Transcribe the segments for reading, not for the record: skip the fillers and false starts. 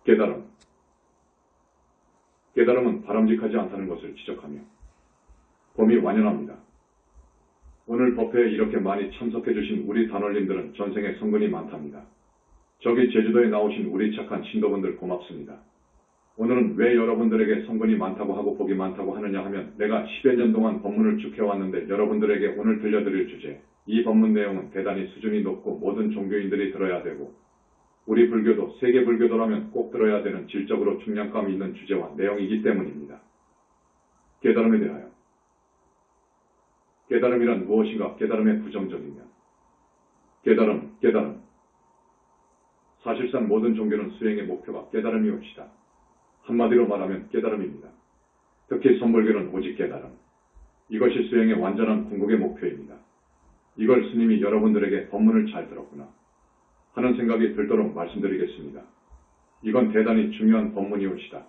깨달음. 깨달음은 바람직하지 않다는 것을 지적하며 범이 완연합니다. 오늘 법회에 이렇게 많이 참석해주신 우리 단원님들은 전생에 성근이 많답니다. 저기 제주도에 나오신 우리 착한 신도분들 고맙습니다. 오늘은 왜 여러분들에게 성근이 많다고 하고 복이 많다고 하느냐 하면 내가 10여 년 동안 법문을 쭉 해왔는데 여러분들에게 오늘 들려드릴 주제, 이 법문 내용은 대단히 수준이 높고 모든 종교인들이 들어야 되고 우리 불교도 세계 불교도라면 꼭 들어야 되는 질적으로 중량감이 있는 주제와 내용이기 때문입니다. 깨달음에 대하여. 깨달음이란 무엇인가? 깨달음의 부정적인 면. 깨달음. 사실상 모든 종교는 수행의 목표가 깨달음이옵시다. 한마디로 말하면 깨달음입니다. 특히 선불교는 오직 깨달음. 이것이 수행의 완전한 궁극의 목표입니다. 이걸 스님이 여러분들에게 법문을 잘 들었구나 하는 생각이 들도록 말씀드리겠습니다. 이건 대단히 중요한 법문이옵시다.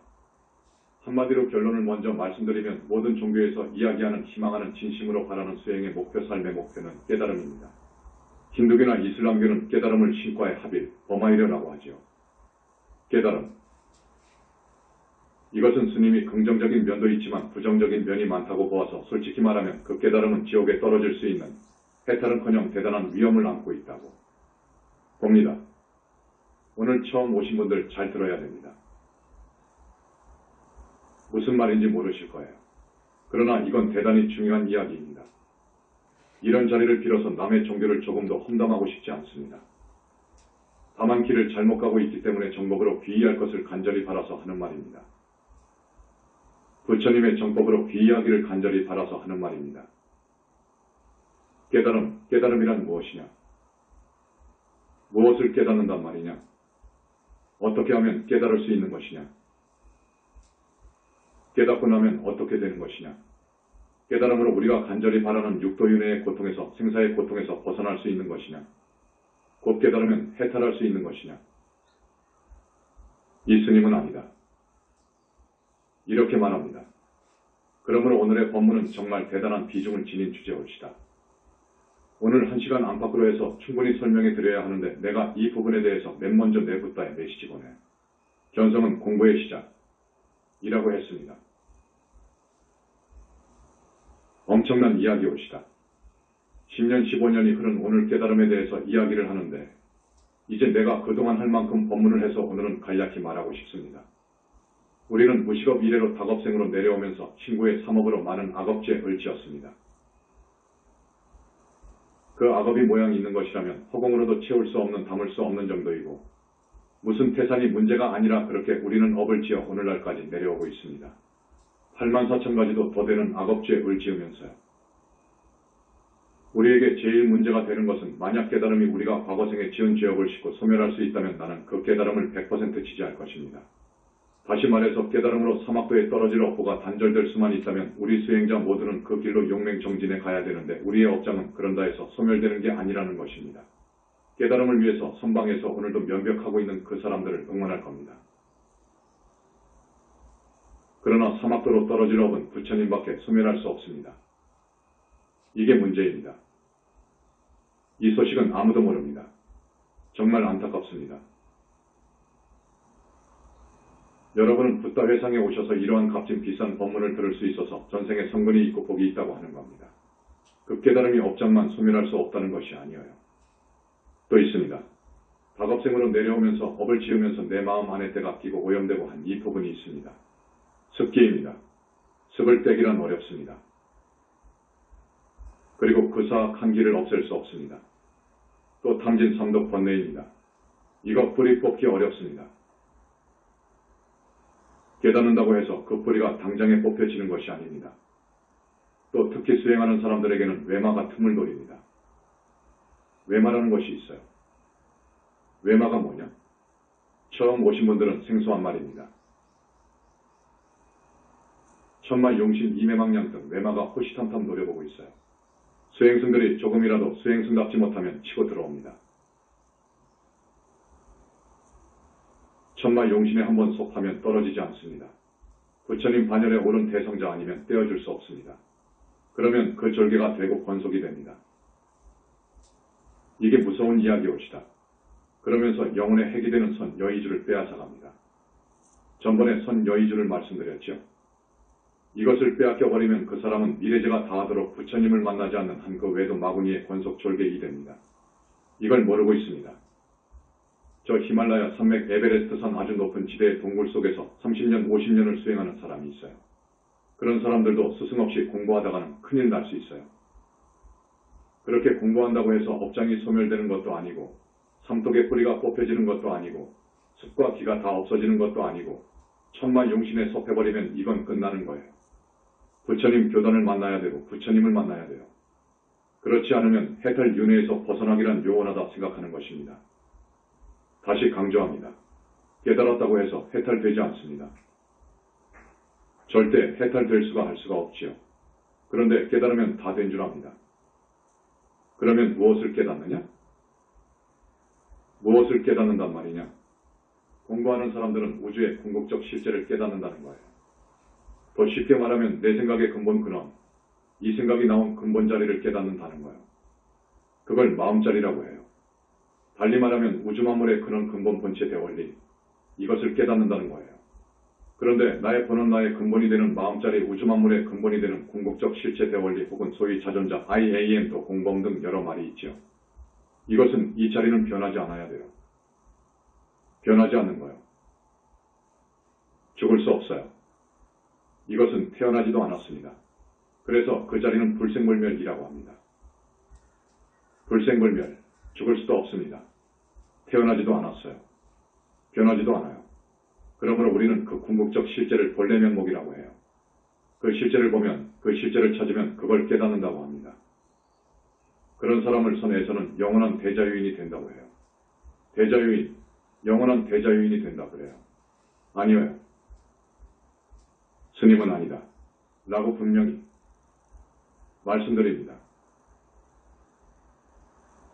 한마디로 결론을 먼저 말씀드리면 모든 종교에서 이야기하는 희망하는 진심으로 바라는 수행의 목표, 삶의 목표는 깨달음입니다. 힌두교나 이슬람교는 깨달음을 신과의 합일, 버마이려라고 하지요. 깨달음. 이것은 스님이 긍정적인 면도 있지만 부정적인 면이 많다고 보아서 솔직히 말하면 그 깨달음은 지옥에 떨어질 수 있는 해탈은커녕 대단한 위험을 안고 있다고 봅니다. 오늘 처음 오신 분들 잘 들어야 됩니다. 무슨 말인지 모르실 거예요. 그러나 이건 대단히 중요한 이야기입니다. 이런 자리를 빌어서 남의 종교를 조금 더 험담하고 싶지 않습니다. 다만 길을 잘못 가고 있기 때문에 정법으로 귀의할 것을 간절히 바라서 하는 말입니다. 부처님의 정법으로 귀의하기를 간절히 바라서 하는 말입니다. 깨달음이란 무엇이냐? 무엇을 깨닫는단 말이냐? 어떻게 하면 깨달을 수 있는 것이냐? 깨닫고 나면 어떻게 되는 것이냐? 깨달음으로 우리가 간절히 바라는 육도윤회의 고통에서 생사의 고통에서 벗어날 수 있는 것이냐? 곧 깨달으면 해탈할 수 있는 것이냐? 이 스님은 아니다. 이렇게 말합니다. 그러므로 오늘의 법문은 정말 대단한 비중을 지닌 주제올시다. 오늘 1시간 안팎으로 해서 충분히 설명해 드려야 하는데 내가 이 부분에 대해서 맨 먼저 내붓다에 메시지 보내. 견성은 공부의 시작이라고 했습니다. 엄청난 이야기올시다. 10년, 15년이 흐른 오늘 깨달음에 대해서 이야기를 하는데 이제 내가 그동안 할 만큼 법문을 해서 오늘은 간략히 말하고 싶습니다. 우리는 무식업 이래로 닭업생으로 내려오면서 친구의 삼업으로 많은 악업죄에 을지었습니다. 그 악업이 모양이 있는 것이라면 허공으로도 채울 수 없는 담을 수 없는 정도이고 무슨 태산이 문제가 아니라 그렇게 우리는 업을 지어 오늘날까지 내려오고 있습니다. 84,000가지도 더 되는 악업죄에 을지으면서요. 우리에게 제일 문제가 되는 것은 만약 깨달음이 우리가 과거생에 지은 죄업을 씻고 소멸할 수 있다면 나는 그 깨달음을 100% 지지할 것입니다. 다시 말해서 깨달음으로 사막도에 떨어질 업보가 단절될 수만 있다면 우리 수행자 모두는 그 길로 용맹정진에 가야 되는데 우리의 업장은 그런다 해서 소멸되는 게 아니라는 것입니다. 깨달음을 위해서 선방에서 오늘도 면벽하고 있는 그 사람들을 응원할 겁니다. 그러나 사막도로 떨어질 업은 부처님밖에 소멸할 수 없습니다. 이게 문제입니다. 이 소식은 아무도 모릅니다. 정말 안타깝습니다. 여러분은 붓다 회상에 오셔서 이러한 값진 비싼 법문을 들을 수 있어서 전생에 성근이 있고 복이 있다고 하는 겁니다. 그 깨달음이 업장만 소멸할 수 없다는 것이 아니에요. 또 있습니다. 닭업생으로 내려오면서 업을 지으면서 내 마음 안에 때가 끼고 오염되고 한 이 부분이 있습니다. 습기입니다. 습을 떼기란 어렵습니다. 그리고 그 사악한 길을 없앨 수 없습니다. 또 탐진 삼독 번뇌입니다. 이거 뿌리 뽑기 어렵습니다. 깨닫는다고 해서 그 뿌리가 당장에 뽑혀지는 것이 아닙니다. 또 특히 수행하는 사람들에게는 외마가 틈을 노립니다. 외마라는 것이 있어요. 외마가 뭐냐? 처음 오신 분들은 생소한 말입니다. 천마, 용신, 이매망냥 등 외마가 호시탐탐 노려보고 있어요. 수행승들이 조금이라도 수행승답지 못하면 치고 들어옵니다. 천마 용신에 한번 속하면 떨어지지 않습니다. 부처님 반열에 오른 대성자 아니면 떼어줄 수 없습니다. 그러면 그 절개가 되고 권속이 됩니다. 이게 무서운 이야기올시다. 그러면서 영혼의 핵이 되는 선 여의주를 빼앗아갑니다. 전번에 선여의주를 말씀드렸죠. 이것을 빼앗겨버리면 그 사람은 미래제가 다하도록 부처님을 만나지 않는 한 그 외도 마구니의 권속 졸개이 됩니다. 이걸 모르고 있습니다. 저 히말라야 산맥 에베레스트산 아주 높은 지대의 동굴 속에서 30년, 50년을 수행하는 사람이 있어요. 그런 사람들도 스승 없이 공부하다가는 큰일 날 수 있어요. 그렇게 공부한다고 해서 업장이 소멸되는 것도 아니고 삼독의 뿌리가 뽑혀지는 것도 아니고 습과 기가 다 없어지는 것도 아니고 천마용신에 섭해버리면 이건 끝나는 거예요. 부처님 교단을 만나야 되고 부처님을 만나야 돼요. 그렇지 않으면 해탈 윤회에서 벗어나기란 요원하다 생각하는 것입니다. 다시 강조합니다. 깨달았다고 해서 해탈되지 않습니다. 절대 해탈될 수가 할 수가 없지요. 그런데 깨달으면 다 된 줄 압니다. 그러면 무엇을 깨닫느냐? 무엇을 깨닫는단 말이냐? 공부하는 사람들은 우주의 궁극적 실제를 깨닫는다는 거예요. 더 쉽게 말하면 내 생각의 근본 근원, 이 생각이 나온 근본 자리를 깨닫는다는 거예요. 그걸 마음자리라고 해요. 달리 말하면 우주 만물의 근원 근본 본체 대원리, 이것을 깨닫는다는 거예요. 그런데 나의 본원 나의 근본이 되는 마음자리 우주 만물의 근본이 되는 궁극적 실체 대원리 혹은 소위 자존자 IAM도 공범 등 여러 말이 있죠. 이것은 이 자리는 변하지 않아야 돼요. 변하지 않는 거예요. 죽을 수 없어요. 이것은 태어나지도 않았습니다. 그래서 그 자리는 불생불멸이라고 합니다. 불생불멸, 죽을 수도 없습니다. 태어나지도 않았어요. 변하지도 않아요. 그러므로 우리는 그 궁극적 실제를 본래 면목이라고 해요. 그 실제를 보면, 그 실제를 찾으면 그걸 깨닫는다고 합니다. 그런 사람을 선에서는 영원한 대자유인이 된다고 해요. 대자유인, 영원한 대자유인이 된다 그래요. 아니에요. 스님은 아니다. 라고 분명히 말씀드립니다.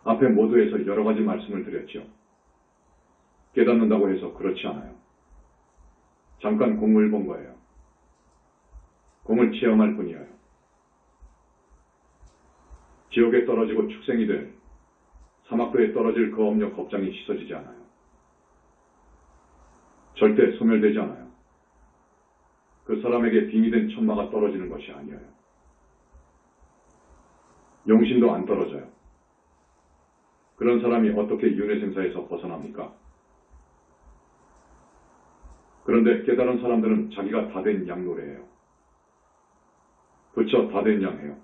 앞에 모두에서 여러 가지 말씀을 드렸죠. 깨닫는다고 해서 그렇지 않아요. 잠깐 공을 본 거예요. 공을 체험할 뿐이에요. 지옥에 떨어지고 축생이 될 사막도에 떨어질 그 업력 겁장이 씻어지지 않아요. 절대 소멸되지 않아요. 그 사람에게 빙이 된 천마가 떨어지는 것이 아니에요. 용신도 안 떨어져요. 그런 사람이 어떻게 윤회생사에서 벗어납니까? 그런데 깨달은 사람들은 자기가 다 된 양 노래해요. 부처 다 된 양 해요.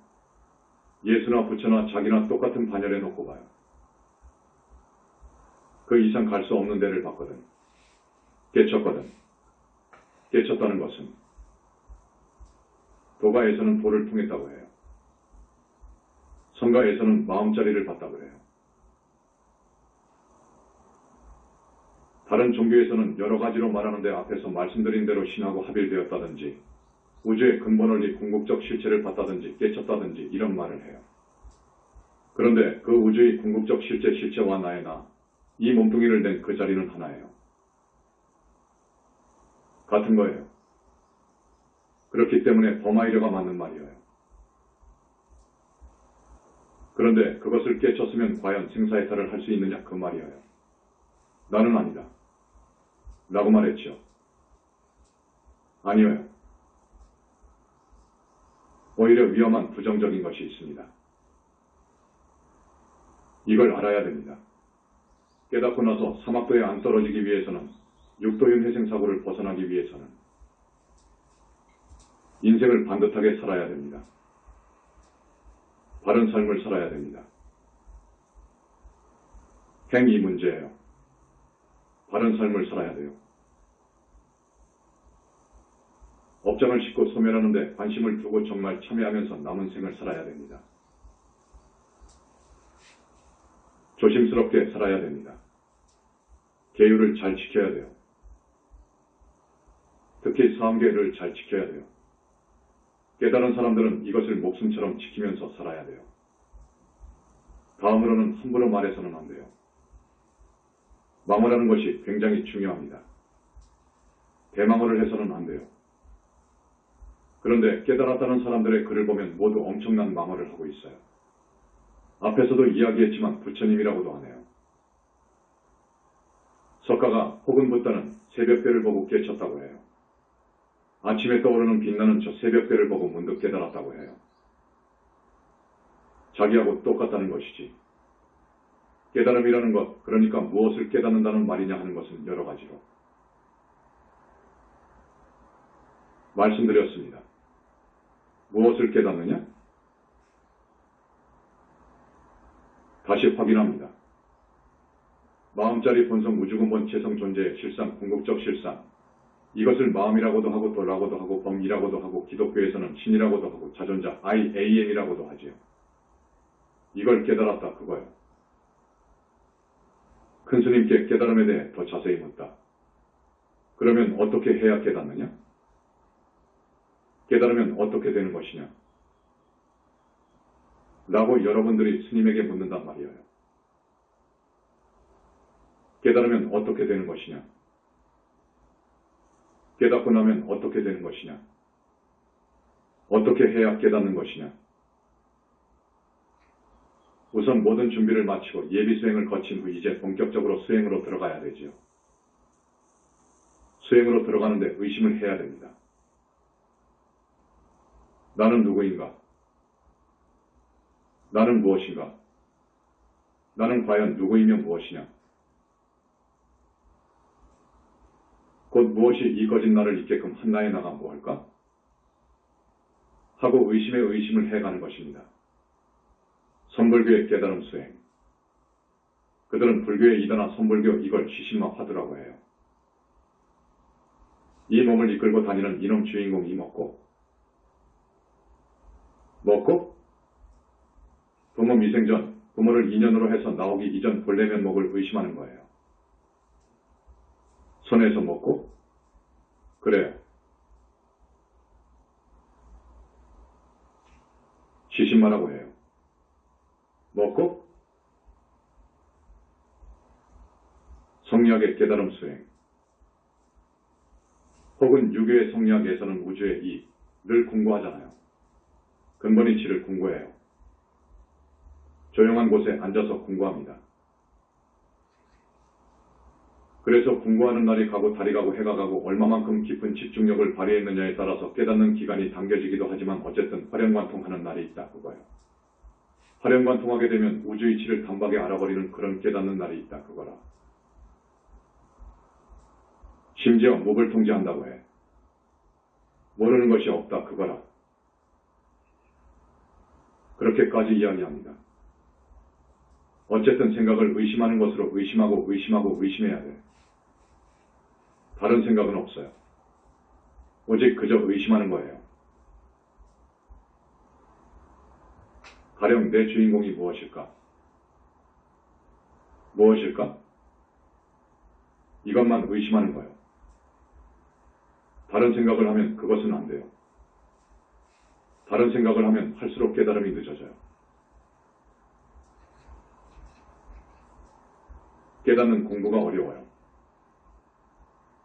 예수나 부처나 자기나 똑같은 반열에 놓고 봐요. 그 이상 갈 수 없는 데를 봤거든. 깨쳤거든. 깨쳤다는 것은 도가에서는 도를 통했다고 해요. 성가에서는 마음자리를 봤다고 해요. 다른 종교에서는 여러 가지로 말하는데 앞에서 말씀드린 대로 신하고 합일되었다든지 우주의 근본 원리 궁극적 실체를 봤다든지 깨쳤다든지 이런 말을 해요. 그런데 그 우주의 궁극적 실체와 나의 나, 이 몸뚱이를 낸 그 자리는 하나예요. 같은 거예요. 그렇기 때문에 범하이려가 맞는 말이에요. 그런데 그것을 깨쳤으면 과연 생사해탈을 할 수 있느냐 그 말이에요. 나는 아니다. 라고 말했죠. 아니에요. 오히려 위험한 부정적인 것이 있습니다. 이걸 알아야 됩니다. 깨닫고 나서 사막도에 안 떨어지기 위해서는 육도윤 회생사고를 벗어나기 위해서는 인생을 반듯하게 살아야 됩니다. 바른 삶을 살아야 됩니다. 행이 문제예요. 바른 삶을 살아야 돼요. 업장을 싣고 소멸하는데 관심을 두고 정말 참여하면서 남은 생을 살아야 됩니다. 조심스럽게 살아야 됩니다. 계율을 잘 지켜야 돼요. 특히 사암계를 잘 지켜야 돼요. 깨달은 사람들은 이것을 목숨처럼 지키면서 살아야 돼요. 다음으로는 함부로 말해서는 안 돼요. 망언하는 것이 굉장히 중요합니다. 대망언을 해서는 안 돼요. 그런데 깨달았다는 사람들의 글을 보면 모두 엄청난 망언을 하고 있어요. 앞에서도 이야기했지만 부처님이라고도 하네요. 석가가 혹은 붓다는 새벽 새벽별을 보고 깨쳤다고 해요. 아침에 떠오르는 빛나는 저 새벽별을 보고 문득 깨달았다고 해요. 자기하고 똑같다는 것이지. 깨달음이라는 것, 그러니까 무엇을 깨닫는다는 말이냐 하는 것은 여러 가지로. 말씀드렸습니다. 무엇을 깨닫느냐? 다시 확인합니다. 마음자리 본성 우주근본 체성 존재의 실상, 궁극적 실상. 이것을 마음이라고도 하고 도라고도 하고 범이라고도 하고 기독교에서는 신이라고도 하고 자존자, IAM이라고도 하지요. 이걸 깨달았다 그거요. 큰 스님께 깨달음에 대해 더 자세히 묻다. 그러면 어떻게 해야 깨닫느냐? 깨달으면 어떻게 되는 것이냐? 라고 여러분들이 스님에게 묻는단 말이에요. 깨달으면 어떻게 되는 것이냐? 깨닫고 나면 어떻게 되는 것이냐? 어떻게 해야 깨닫는 것이냐? 우선 모든 준비를 마치고 예비 수행을 거친 후 이제 본격적으로 수행으로 들어가야 되지요. 수행으로 들어가는데 의심을 해야 됩니다. 나는 누구인가? 나는 무엇인가? 나는 과연 누구이며 무엇이냐? 곧 무엇이 이 거짓 나를 있게끔 한나에 나가 뭐할까? 하고 의심에 의심을 해가는 것입니다. 선불교의 깨달음 수행. 그들은 불교의 이단아 선불교 이걸 시신마파두라고 해요. 이 몸을 이끌고 다니는 이놈 주인공이 먹고 부모 미생전, 부모를 인연으로 해서 나오기 이전 본래 면목을 의심하는 거예요. 손에서 먹고? 그래요. 시신마라고 해요. 먹고? 성리학의 깨달음 수행. 혹은 유교의 성리학에서는 우주의 이를 공부하잖아요. 근본 이치를 공부해요. 조용한 곳에 앉아서 공부합니다. 그래서 공부하는 날이 가고 달이 가고 해가 가고 얼마만큼 깊은 집중력을 발휘했느냐에 따라서 깨닫는 기간이 당겨지기도 하지만 어쨌든 활용관통하는 날이 있다 그거예요. 활용관통하게 되면 우주 이치를 단박에 알아버리는 그런 깨닫는 날이 있다 그거라. 심지어 목을 통제한다고 해. 모르는 것이 없다 그거라. 그렇게까지 이야기합니다. 어쨌든 생각을 의심하는 것으로 의심하고 의심해야 돼. 다른 생각은 없어요. 오직 그저 의심하는 거예요. 가령 내 주인공이 무엇일까? 무엇일까? 이것만 의심하는 거예요. 다른 생각을 하면 그것은 안 돼요. 다른 생각을 하면 할수록 깨달음이 늦어져요. 깨닫는 공부가 어려워요.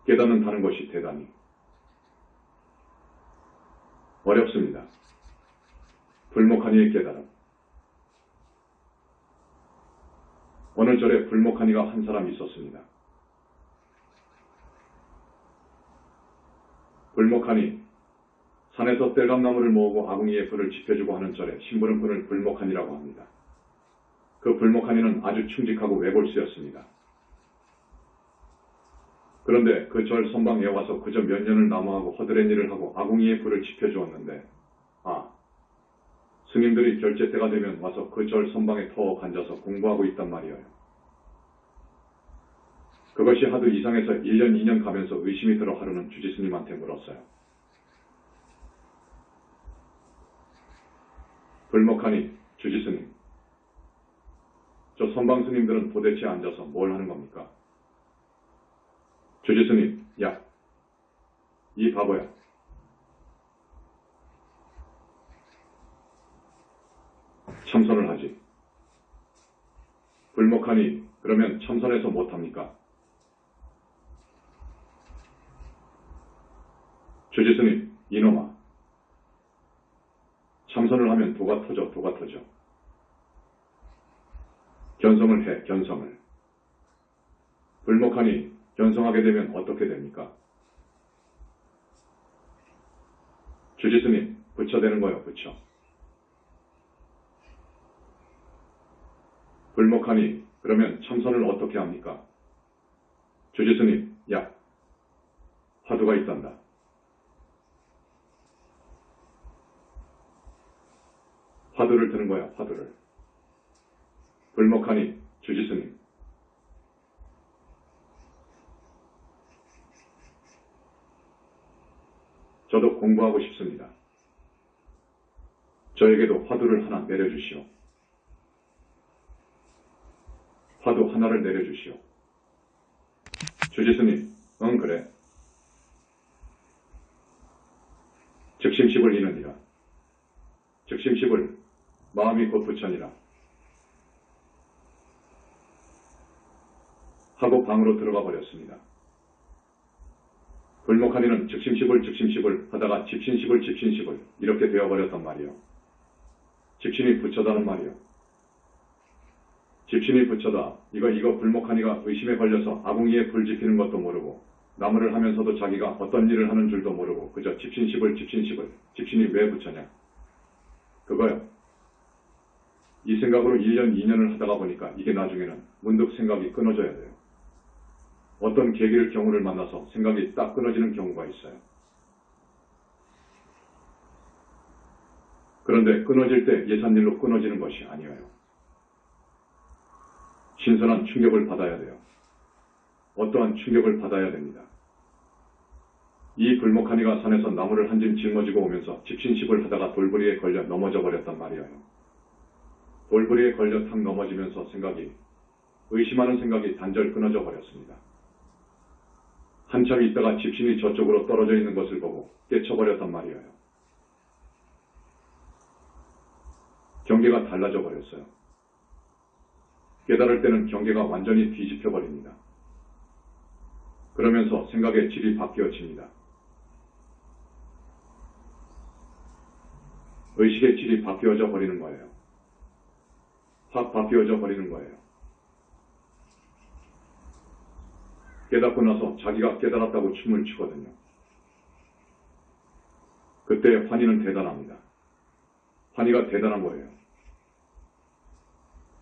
깨닫는다는 것이 대단히 어렵습니다. 불목하니의 깨달음. 어느 절에 불목하니가 한 사람이 있었습니다. 불목하니 산에서 뗄감나무를 모으고 아궁이에 불을 지펴주고 하는 절에 심부름 꾼을 불목하니라고 합니다. 그 불목하니는 아주 충직하고 외골수였습니다. 그런데 그 절 선방에 와서 그저 몇 년을 나무하고 허드렛 일을 하고 아궁이에 불을 지펴주었는데 스님들이 결제 때가 되면 와서 그 절 선방에 턱 앉아서 공부하고 있단 말이에요. 그것이 하도 이상해서 1년 2년 가면서 의심이 들어 하루는 주지스님한테 물었어요. 불목하니 주지스님, 저 선방스님들은 도대체 앉아서 뭘 하는 겁니까? 주지스님, 야, 이 바보야. 참선을 하지. 불목하니 그러면 참선해서 못합니까? 주지스님, 이놈아. 참선을 하면 도가 터져. 견성을 해, 견성을. 불목하니 견성하게 되면 어떻게 됩니까? 주지스님, 부처 되는 거요, 부처. 불목하니 그러면 참선을 어떻게 합니까? 주지스님, 야, 화두가 있단다. 화두를 드는 거야, 화두를. 불목하니 주지스님. 저도 공부하고 싶습니다. 저에게도 화두를 하나 내려주시오. 화두 하나를 내려주시오. 주지스님, 응 그래. 즉심십을 이느니라. 즉심십을 마음이 곧 부처니라. 하고 방으로 들어가 버렸습니다. 불목하니는 즉심십을 하다가 집신십을 이렇게 되어버렸단 말이요. 집신이 부처다는 말이요. 집신이 부처다. 이거 불목하니가 의심에 걸려서 아궁이에 불 지피는 것도 모르고 나무를 하면서도 자기가 어떤 일을 하는 줄도 모르고 그저 집신십을 집신이 왜 부처냐. 그거요. 이 생각으로 1년, 2년을 하다가 보니까 이게 나중에는 문득 생각이 끊어져야 돼요. 어떤 계기를 경우를 만나서 생각이 딱 끊어지는 경우가 있어요. 그런데 끊어질 때 예산일로 끊어지는 것이 아니에요. 신선한 충격을 받아야 돼요. 어떠한 충격을 받아야 됩니다. 이 불목하니가 산에서 나무를 한 짐 짊어지고 오면서 집신십을 하다가 돌부리에 걸려 넘어져 버렸단 말이에요. 돌부리에 걸려 탁 넘어지면서 의심하는 생각이 단절 끊어져 버렸습니다. 한참 있다가 집신이 저쪽으로 떨어져 있는 것을 보고 깨쳐버렸단 말이에요. 경계가 달라져 버렸어요. 깨달을 때는 경계가 완전히 뒤집혀 버립니다. 그러면서 생각의 질이 바뀌어집니다. 의식의 질이 바뀌어져 버리는 거예요. 확 바뀌어져 버리는 거예요. 깨닫고 나서 자기가 깨달았다고 춤을 추거든요. 그때 환희는 대단합니다. 환희가 대단한 거예요.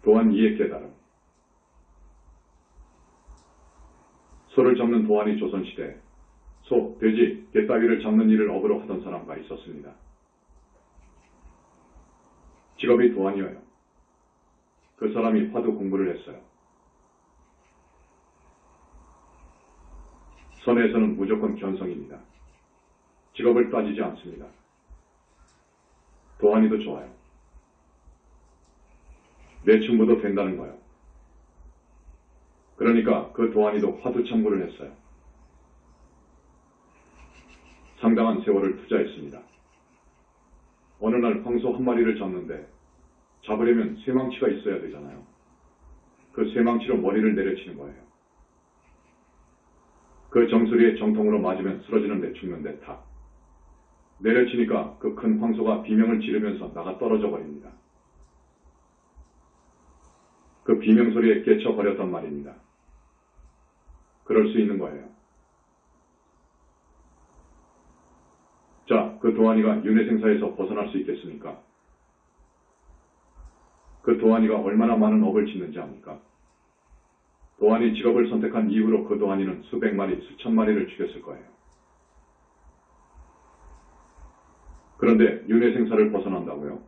또한 이의 깨달음. 소를 잡는 도안이 조선시대 소, 돼지, 개 따위를 잡는 일을 업으로 하던 사람과 있었습니다. 직업이 도안이어요. 그 사람이 화두 공부를 했어요. 선에서는 무조건 견성입니다. 직업을 따지지 않습니다. 도안이도 좋아요. 매춘부도 된다는 거예요. 그러니까 그 도안이도 화두 참고를 했어요. 상당한 세월을 투자했습니다. 어느 날 황소 한 마리를 잡는데 잡으려면 쇠망치가 있어야 되잖아요. 그 쇠망치로 머리를 내려치는 거예요. 그 정수리에 정통으로 맞으면 쓰러지는데 죽는데 탁. 내려치니까 그 큰 황소가 비명을 지르면서 나가 떨어져 버립니다. 그 비명소리에 깨쳐버렸단 말입니다. 그럴 수 있는 거예요. 자, 그 도안이가 윤회생사에서 벗어날 수 있겠습니까? 그 도안이가 얼마나 많은 업을 짓는지 압니까? 도안이 직업을 선택한 이후로 그 도안이는 수백 마리, 수천 마리를 죽였을 거예요. 그런데 윤회생사를 벗어난다고요?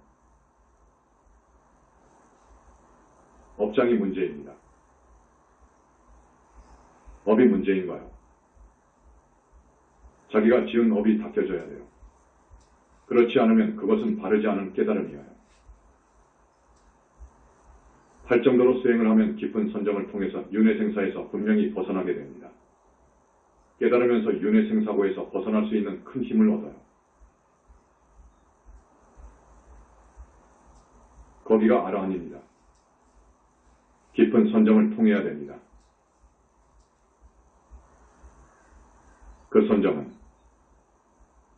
업장이 문제입니다. 업이 문제인가요? 자기가 지은 업이 닦여져야 돼요. 그렇지 않으면 그것은 바르지 않은 깨달음이에요. 할 정도로 수행을 하면 깊은 선정을 통해서 윤회생사에서 분명히 벗어나게 됩니다. 깨달으면서 윤회생사고에서 벗어날 수 있는 큰 힘을 얻어요. 거기가 아라한입니다. 깊은 선정을 통해야 됩니다. 그 선정은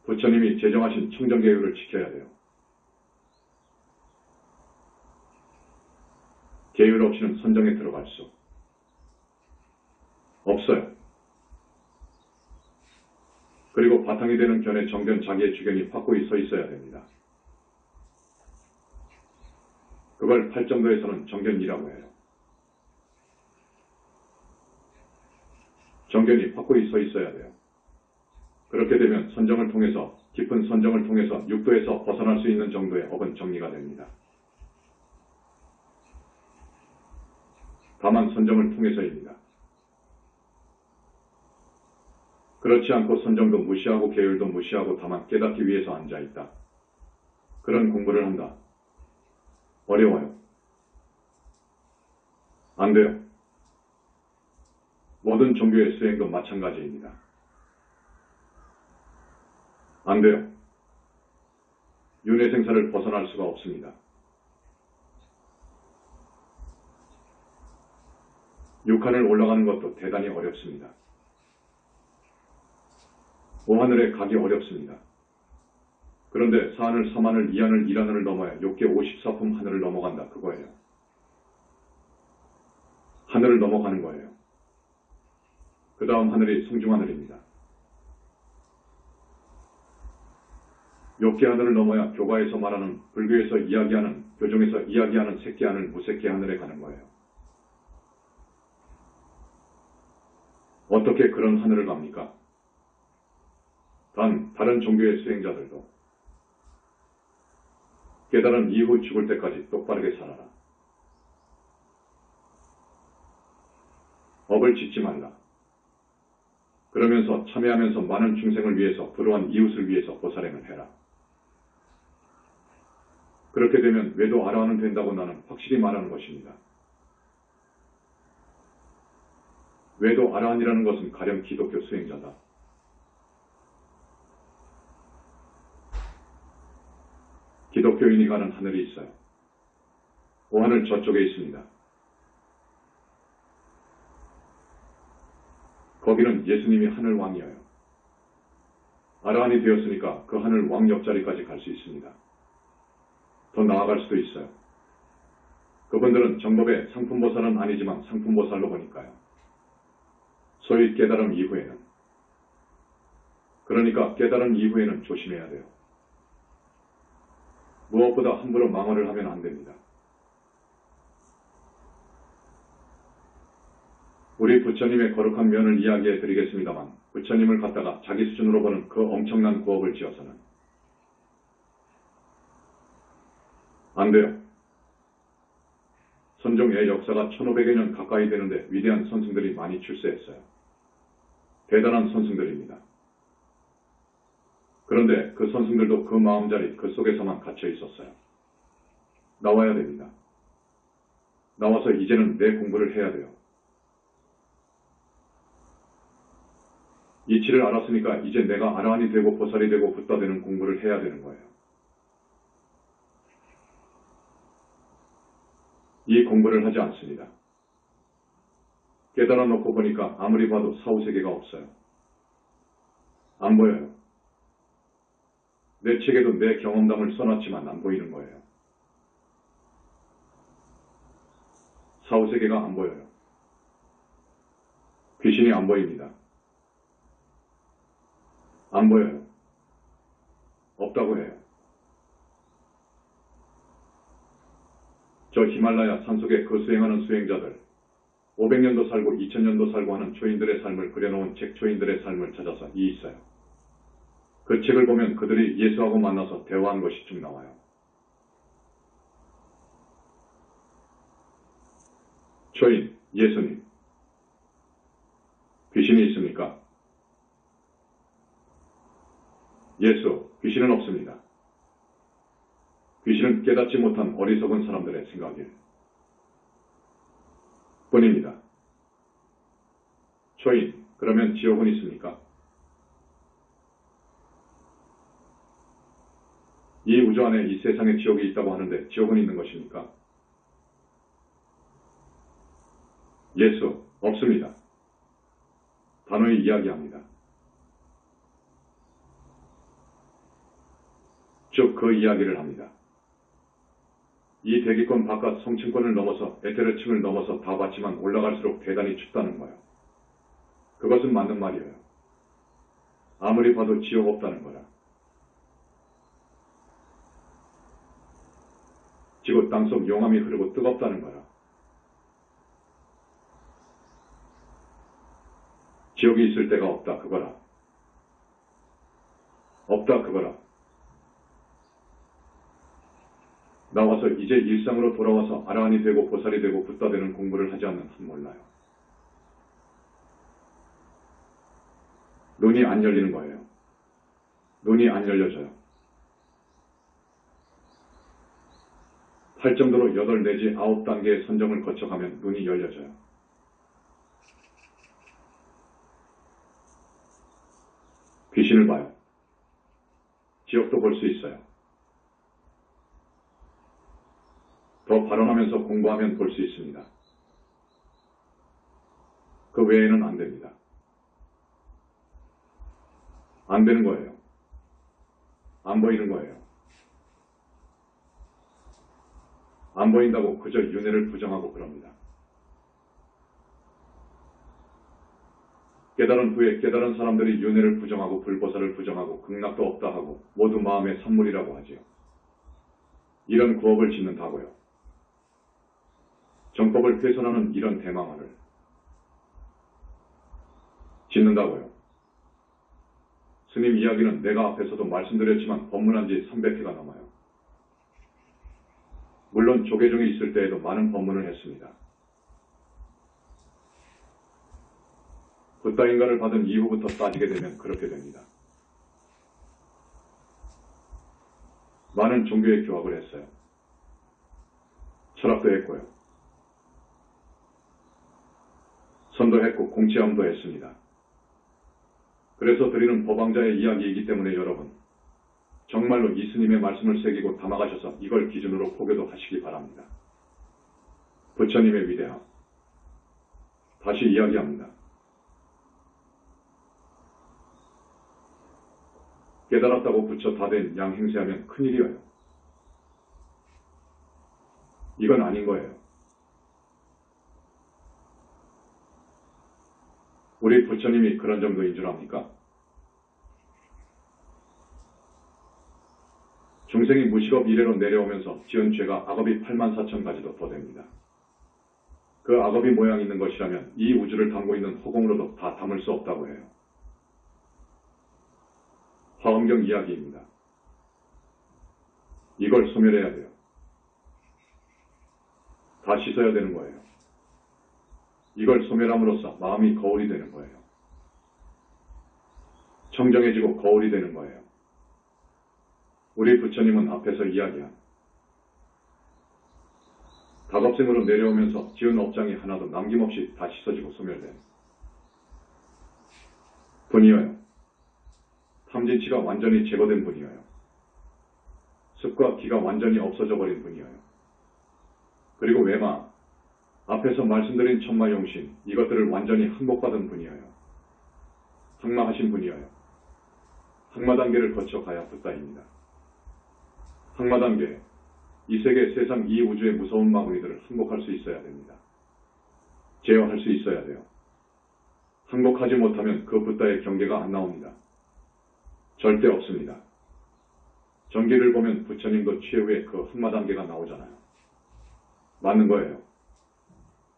부처님이 제정하신 청정계율을 지켜야 돼요. 계율 없이는 선정에 들어갈 수 없어요. 그리고 바탕이 되는 견해 정견 자기의 주견이 확고히 서 있어야 됩니다. 그걸 팔정도에서는 정견이라고 해요. 정견이 확고히 서 있어야 돼요. 그렇게 되면 선정을 통해서, 깊은 선정을 통해서 육도에서 벗어날 수 있는 정도의 업은 정리가 됩니다. 다만 선정을 통해서입니다. 그렇지 않고 선정도 무시하고 계율도 무시하고 다만 깨닫기 위해서 앉아있다. 그런 공부를 한다. 어려워요. 안 돼요. 모든 종교의 수행도 마찬가지입니다. 안 돼요. 윤회생사를 벗어날 수가 없습니다. 육하늘 올라가는 것도 대단히 어렵습니다. 오하늘에 가기 어렵습니다. 그런데 사하늘, 삼하늘, 이하늘, 일하늘을 넘어야 욕계 54품 하늘을 넘어간다. 그거예요. 하늘을 넘어가는 거예요. 그 다음 하늘이 성중하늘입니다. 욕계 하늘을 넘어야 교가에서 말하는, 불교에서 이야기하는, 교종에서 이야기하는 색계하늘, 무색계하늘에 가는 거예요. 어떻게 그런 하늘을 갑니까? 단 다른 종교의 수행자들도 깨달은 이후 죽을 때까지 똑바르게 살아라. 업을 짓지 말라. 그러면서 참여하면서 많은 중생을 위해서, 불우한 이웃을 위해서 보살행을 해라. 그렇게 되면 외도 아라한은 된다고 나는 확실히 말하는 것입니다. 외도 아라한이라는 것은 가령 기독교 수행자다. 기독교인이 가는 하늘이 있어요. 오하늘 저쪽에 있습니다. 거기는 예수님이 하늘 왕이에요. 아라한이 되었으니까 그 하늘 왕 옆자리까지 갈 수 있습니다. 더 나아갈 수도 있어요. 그분들은 정법의 상품보살은 아니지만 상품보살로 보니까요. 소위 깨달음 이후에는. 그러니까 깨달음 이후에는 조심해야 돼요. 무엇보다 함부로 망언을 하면 안 됩니다. 우리 부처님의 거룩한 면을 이야기해 드리겠습니다만, 부처님을 갖다가 자기 수준으로 보는 그 엄청난 구업을 지어서는 안 돼요. 선종의 역사가 1500여 년 가까이 되는데 위대한 선승들이 많이 출세했어요. 대단한 선승들입니다. 그런데 그 선승들도 그 마음자리, 그 속에서만 갇혀 있었어요. 나와야 됩니다. 나와서 이제는 내 공부를 해야 돼요. 이치를 알았으니까 이제 내가 아라한이 되고 보살이 되고 붓다 되는 공부를 해야 되는 거예요. 이 공부를 하지 않습니다. 깨달아 놓고 보니까 아무리 봐도 사후세계가 없어요. 안 보여요. 내 책에도 내 경험담을 써놨지만 안 보이는 거예요. 사후세계가 안 보여요. 귀신이 안 보입니다. 안 보여요. 없다고 해요. 저 히말라야 산속에 그 수행하는 수행자들, 500년도 살고 2000년도 살고 하는 초인들의 삶을 그려놓은 책 초인들의 삶을 찾아서 있어요. 그 책을 보면 그들이 예수하고 만나서 대화한 것이 쭉 나와요. 초인, 예수님. 귀신이 있습니까? 예수, 귀신은 없습니다. 귀신은 깨닫지 못한 어리석은 사람들의 생각일 뿐입니다. 초인, 그러면 지옥은 있습니까? 이 우주 안에 이 세상에 지옥이 있다고 하는데 지옥은 있는 것입니까? 예수, 없습니다. 단호히 이야기합니다. 쭉 그 이야기를 합니다. 이 대기권 바깥 성층권을 넘어서 에테르층을 넘어서 다 봤지만 올라갈수록 대단히 춥다는 거예요. 그것은 맞는 말이에요. 아무리 봐도 지옥 없다는 거라. 지구 땅속 용암이 흐르고 뜨겁다는 거라. 지옥이 있을 데가 없다 그거라. 없다 그거라. 나와서 이제 일상으로 돌아와서 아라한이 되고 보살이 되고 붓다 되는 공부를 하지 않는 한 몰라요. 눈이 안 열리는 거예요. 눈이 안 열려져요. 할 정도로 8 내지 9단계의 선정을 거쳐가면 눈이 열려져요. 귀신을 봐요. 지옥도 볼 수 있어요. 더 발언하면서 공부하면 볼 수 있습니다. 그 외에는 안 됩니다. 안 되는 거예요. 안 보이는 거예요. 안 보인다고 그저 윤회를 부정하고 그럽니다. 깨달은 후에 깨달은 사람들이 윤회를 부정하고 불보살을 부정하고 극락도 없다 하고 모두 마음의 산물이라고 하지요. 이런 구업을 짓는다고요. 정법을 훼손하는 이런 대망화를 짓는다고요. 스님 이야기는 내가 앞에서도 말씀드렸지만 법문한 지 300회가 넘어요. 물론 조계종에 있을 때에도 많은 법문을 했습니다. 붓다인가를 받은 이후부터 따지게 되면 그렇게 됩니다. 많은 종교에 교합을 했어요. 철학도 했고요. 선도했고 공치함도 했습니다. 그래서 드리는 법왕자의 이야기이기 때문에 여러분 정말로 이 스님의 말씀을 새기고 담아가셔서 이걸 기준으로 포교도 하시기 바랍니다. 부처님의 위대함 다시 이야기합니다. 깨달았다고 부처 다 된 양 행세하면 큰일이에요. 이건 아닌 거예요. 우리 부처님이 그런 정도인 줄 압니까? 중생이 무식업 이래로 내려오면서 지은 죄가 악업이 84,000가지도 더 됩니다. 그 악업이 모양 있는 것이라면 이 우주를 담고 있는 허공으로도 다 담을 수 없다고 해요. 화엄경 이야기입니다. 이걸 소멸해야 돼요. 다 씻어야 되는 거예요. 이걸 소멸함으로써 마음이 거울이 되는 거예요. 청정해지고 거울이 되는 거예요. 우리 부처님은 앞에서 이야기한 다급생으로 내려오면서 지은 업장이 하나도 남김없이 다 씻어지고 소멸된 분이어요. 탐진치가 완전히 제거된 분이어요. 습과 기가 완전히 없어져 버린 분이어요. 그리고 외마, 앞에서 말씀드린 천마용신, 이것들을 완전히 항복받은 분이어요. 항마하신 분이어요. 항마 단계를 거쳐 가야 붓다입니다. 항마 단계, 이 세계, 세상, 이 우주의 무서운 마구니들을 항복할 수 있어야 됩니다. 제어할 수 있어야 돼요. 항복하지 못하면 그 붓다의 경계가 안 나옵니다. 절대 없습니다. 전기를 보면 부처님도 최후의 그 항마 단계가 나오잖아요. 맞는 거예요.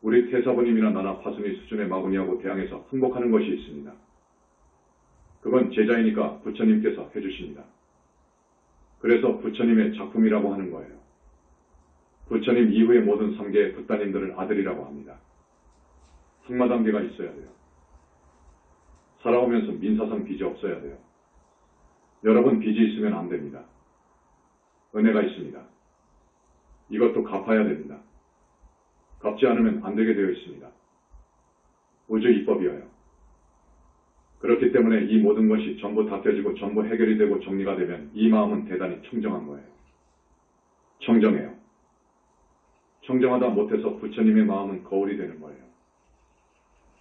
우리 태사부님이나 나나 파순이 수준의 마구니하고 대항해서 항복하는 것이 있습니다. 그건 제자이니까 부처님께서 해주십니다. 그래서 부처님의 작품이라고 하는 거예요. 부처님 이후의 모든 3계의 붓다님들을 아들이라고 합니다. 항마 단계가 있어야 돼요. 살아오면서 민사상 빚이 없어야 돼요. 여러분 빚이 있으면 안 됩니다. 은혜가 있습니다. 이것도 갚아야 됩니다. 갚지 않으면 안 되게 되어 있습니다. 우주 입법이어요. 그렇기 때문에 이 모든 것이 전부 다 껴지고 전부 해결이 되고 정리가 되면 이 마음은 대단히 청정한 거예요. 청정해요. 청정하다 못해서 부처님의 마음은 거울이 되는 거예요.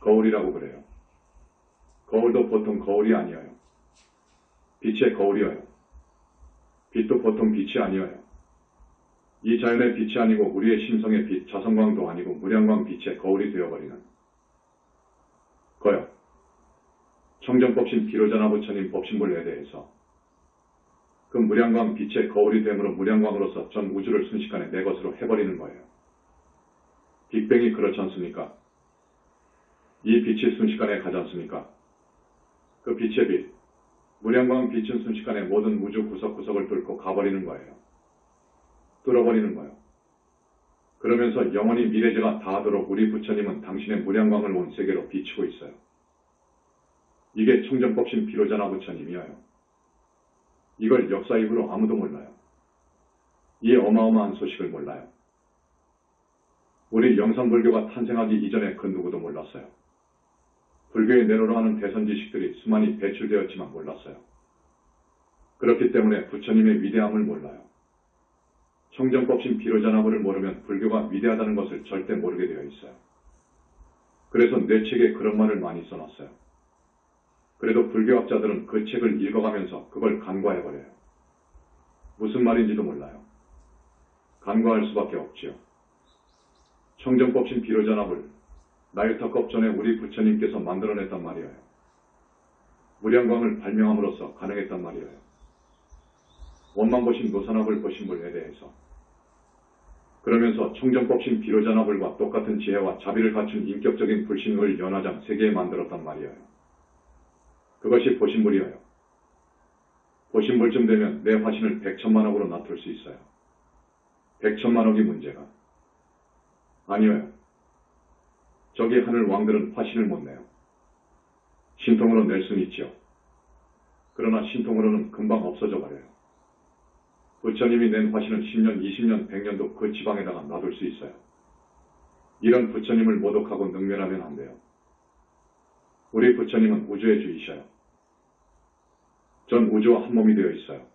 거울이라고 그래요. 거울도 보통 거울이 아니에요. 빛의 거울이어요. 빛도 보통 빛이 아니에요. 이 자연의 빛이 아니고 우리의 심성의 빛, 자성광도 아니고 무량광 빛의 거울이 되어버리는 거요. 청정법신 비로자나 부처님 법신불에 대해서 그 무량광 빛의 거울이 됨으로 무량광으로서 전 우주를 순식간에 내 것으로 해버리는 거예요. 빅뱅이 그렇지 않습니까? 이 빛이 순식간에 가지 않습니까? 그 빛의 빛, 무량광 빛은 순식간에 모든 우주 구석구석을 뚫고 가버리는 거예요. 뚫어버리는 거예요. 그러면서 영원히 미래제가 다하도록 우리 부처님은 당신의 무량광을 온 세계로 비치고 있어요. 이게 청정법신 비로자나 부처님이에요. 이걸 역사 이후로 아무도 몰라요. 이 어마어마한 소식을 몰라요. 우리 영산불교가 탄생하기 이전에 그 누구도 몰랐어요. 불교에 내놓으라 하는 대선 지식들이 수많이 배출되었지만 몰랐어요. 그렇기 때문에 부처님의 위대함을 몰라요. 청정법신 비로자나부를 모르면 불교가 위대하다는 것을 절대 모르게 되어 있어요. 그래서 내 책에 그런 말을 많이 써놨어요. 그래도 불교학자들은 그 책을 읽어가면서 그걸 간과해버려요. 무슨 말인지도 몰라요. 간과할 수밖에 없지요. 청정법신 비로자나불, 나유타급 전에 우리 부처님께서 만들어냈단 말이에요. 무량광을 발명함으로써 가능했단 말이에요. 원만보신 노산화불 보신불에 대해서. 그러면서 청정법신 비로자나불과 똑같은 지혜와 자비를 갖춘 인격적인 불신을 연화장 3개 만들었단 말이에요. 그것이 보신불이에요. 보신불쯤 되면 내 화신을 100천만억으로 낮출 수 있어요. 100천만억이 문제가. 아니에요. 저기 하늘 왕들은 화신을 못 내요. 신통으로 낼 수는 있지요. 그러나 신통으로는 금방 없어져 버려요. 부처님이 낸 화신은 10년, 20년, 100년도 그 지방에다가 놔둘 수 있어요. 이런 부처님을 모독하고 능멸하면 안 돼요. 우리 부처님은 우주의 주이셔요. 전 우주와 한 몸이 되어 있어요.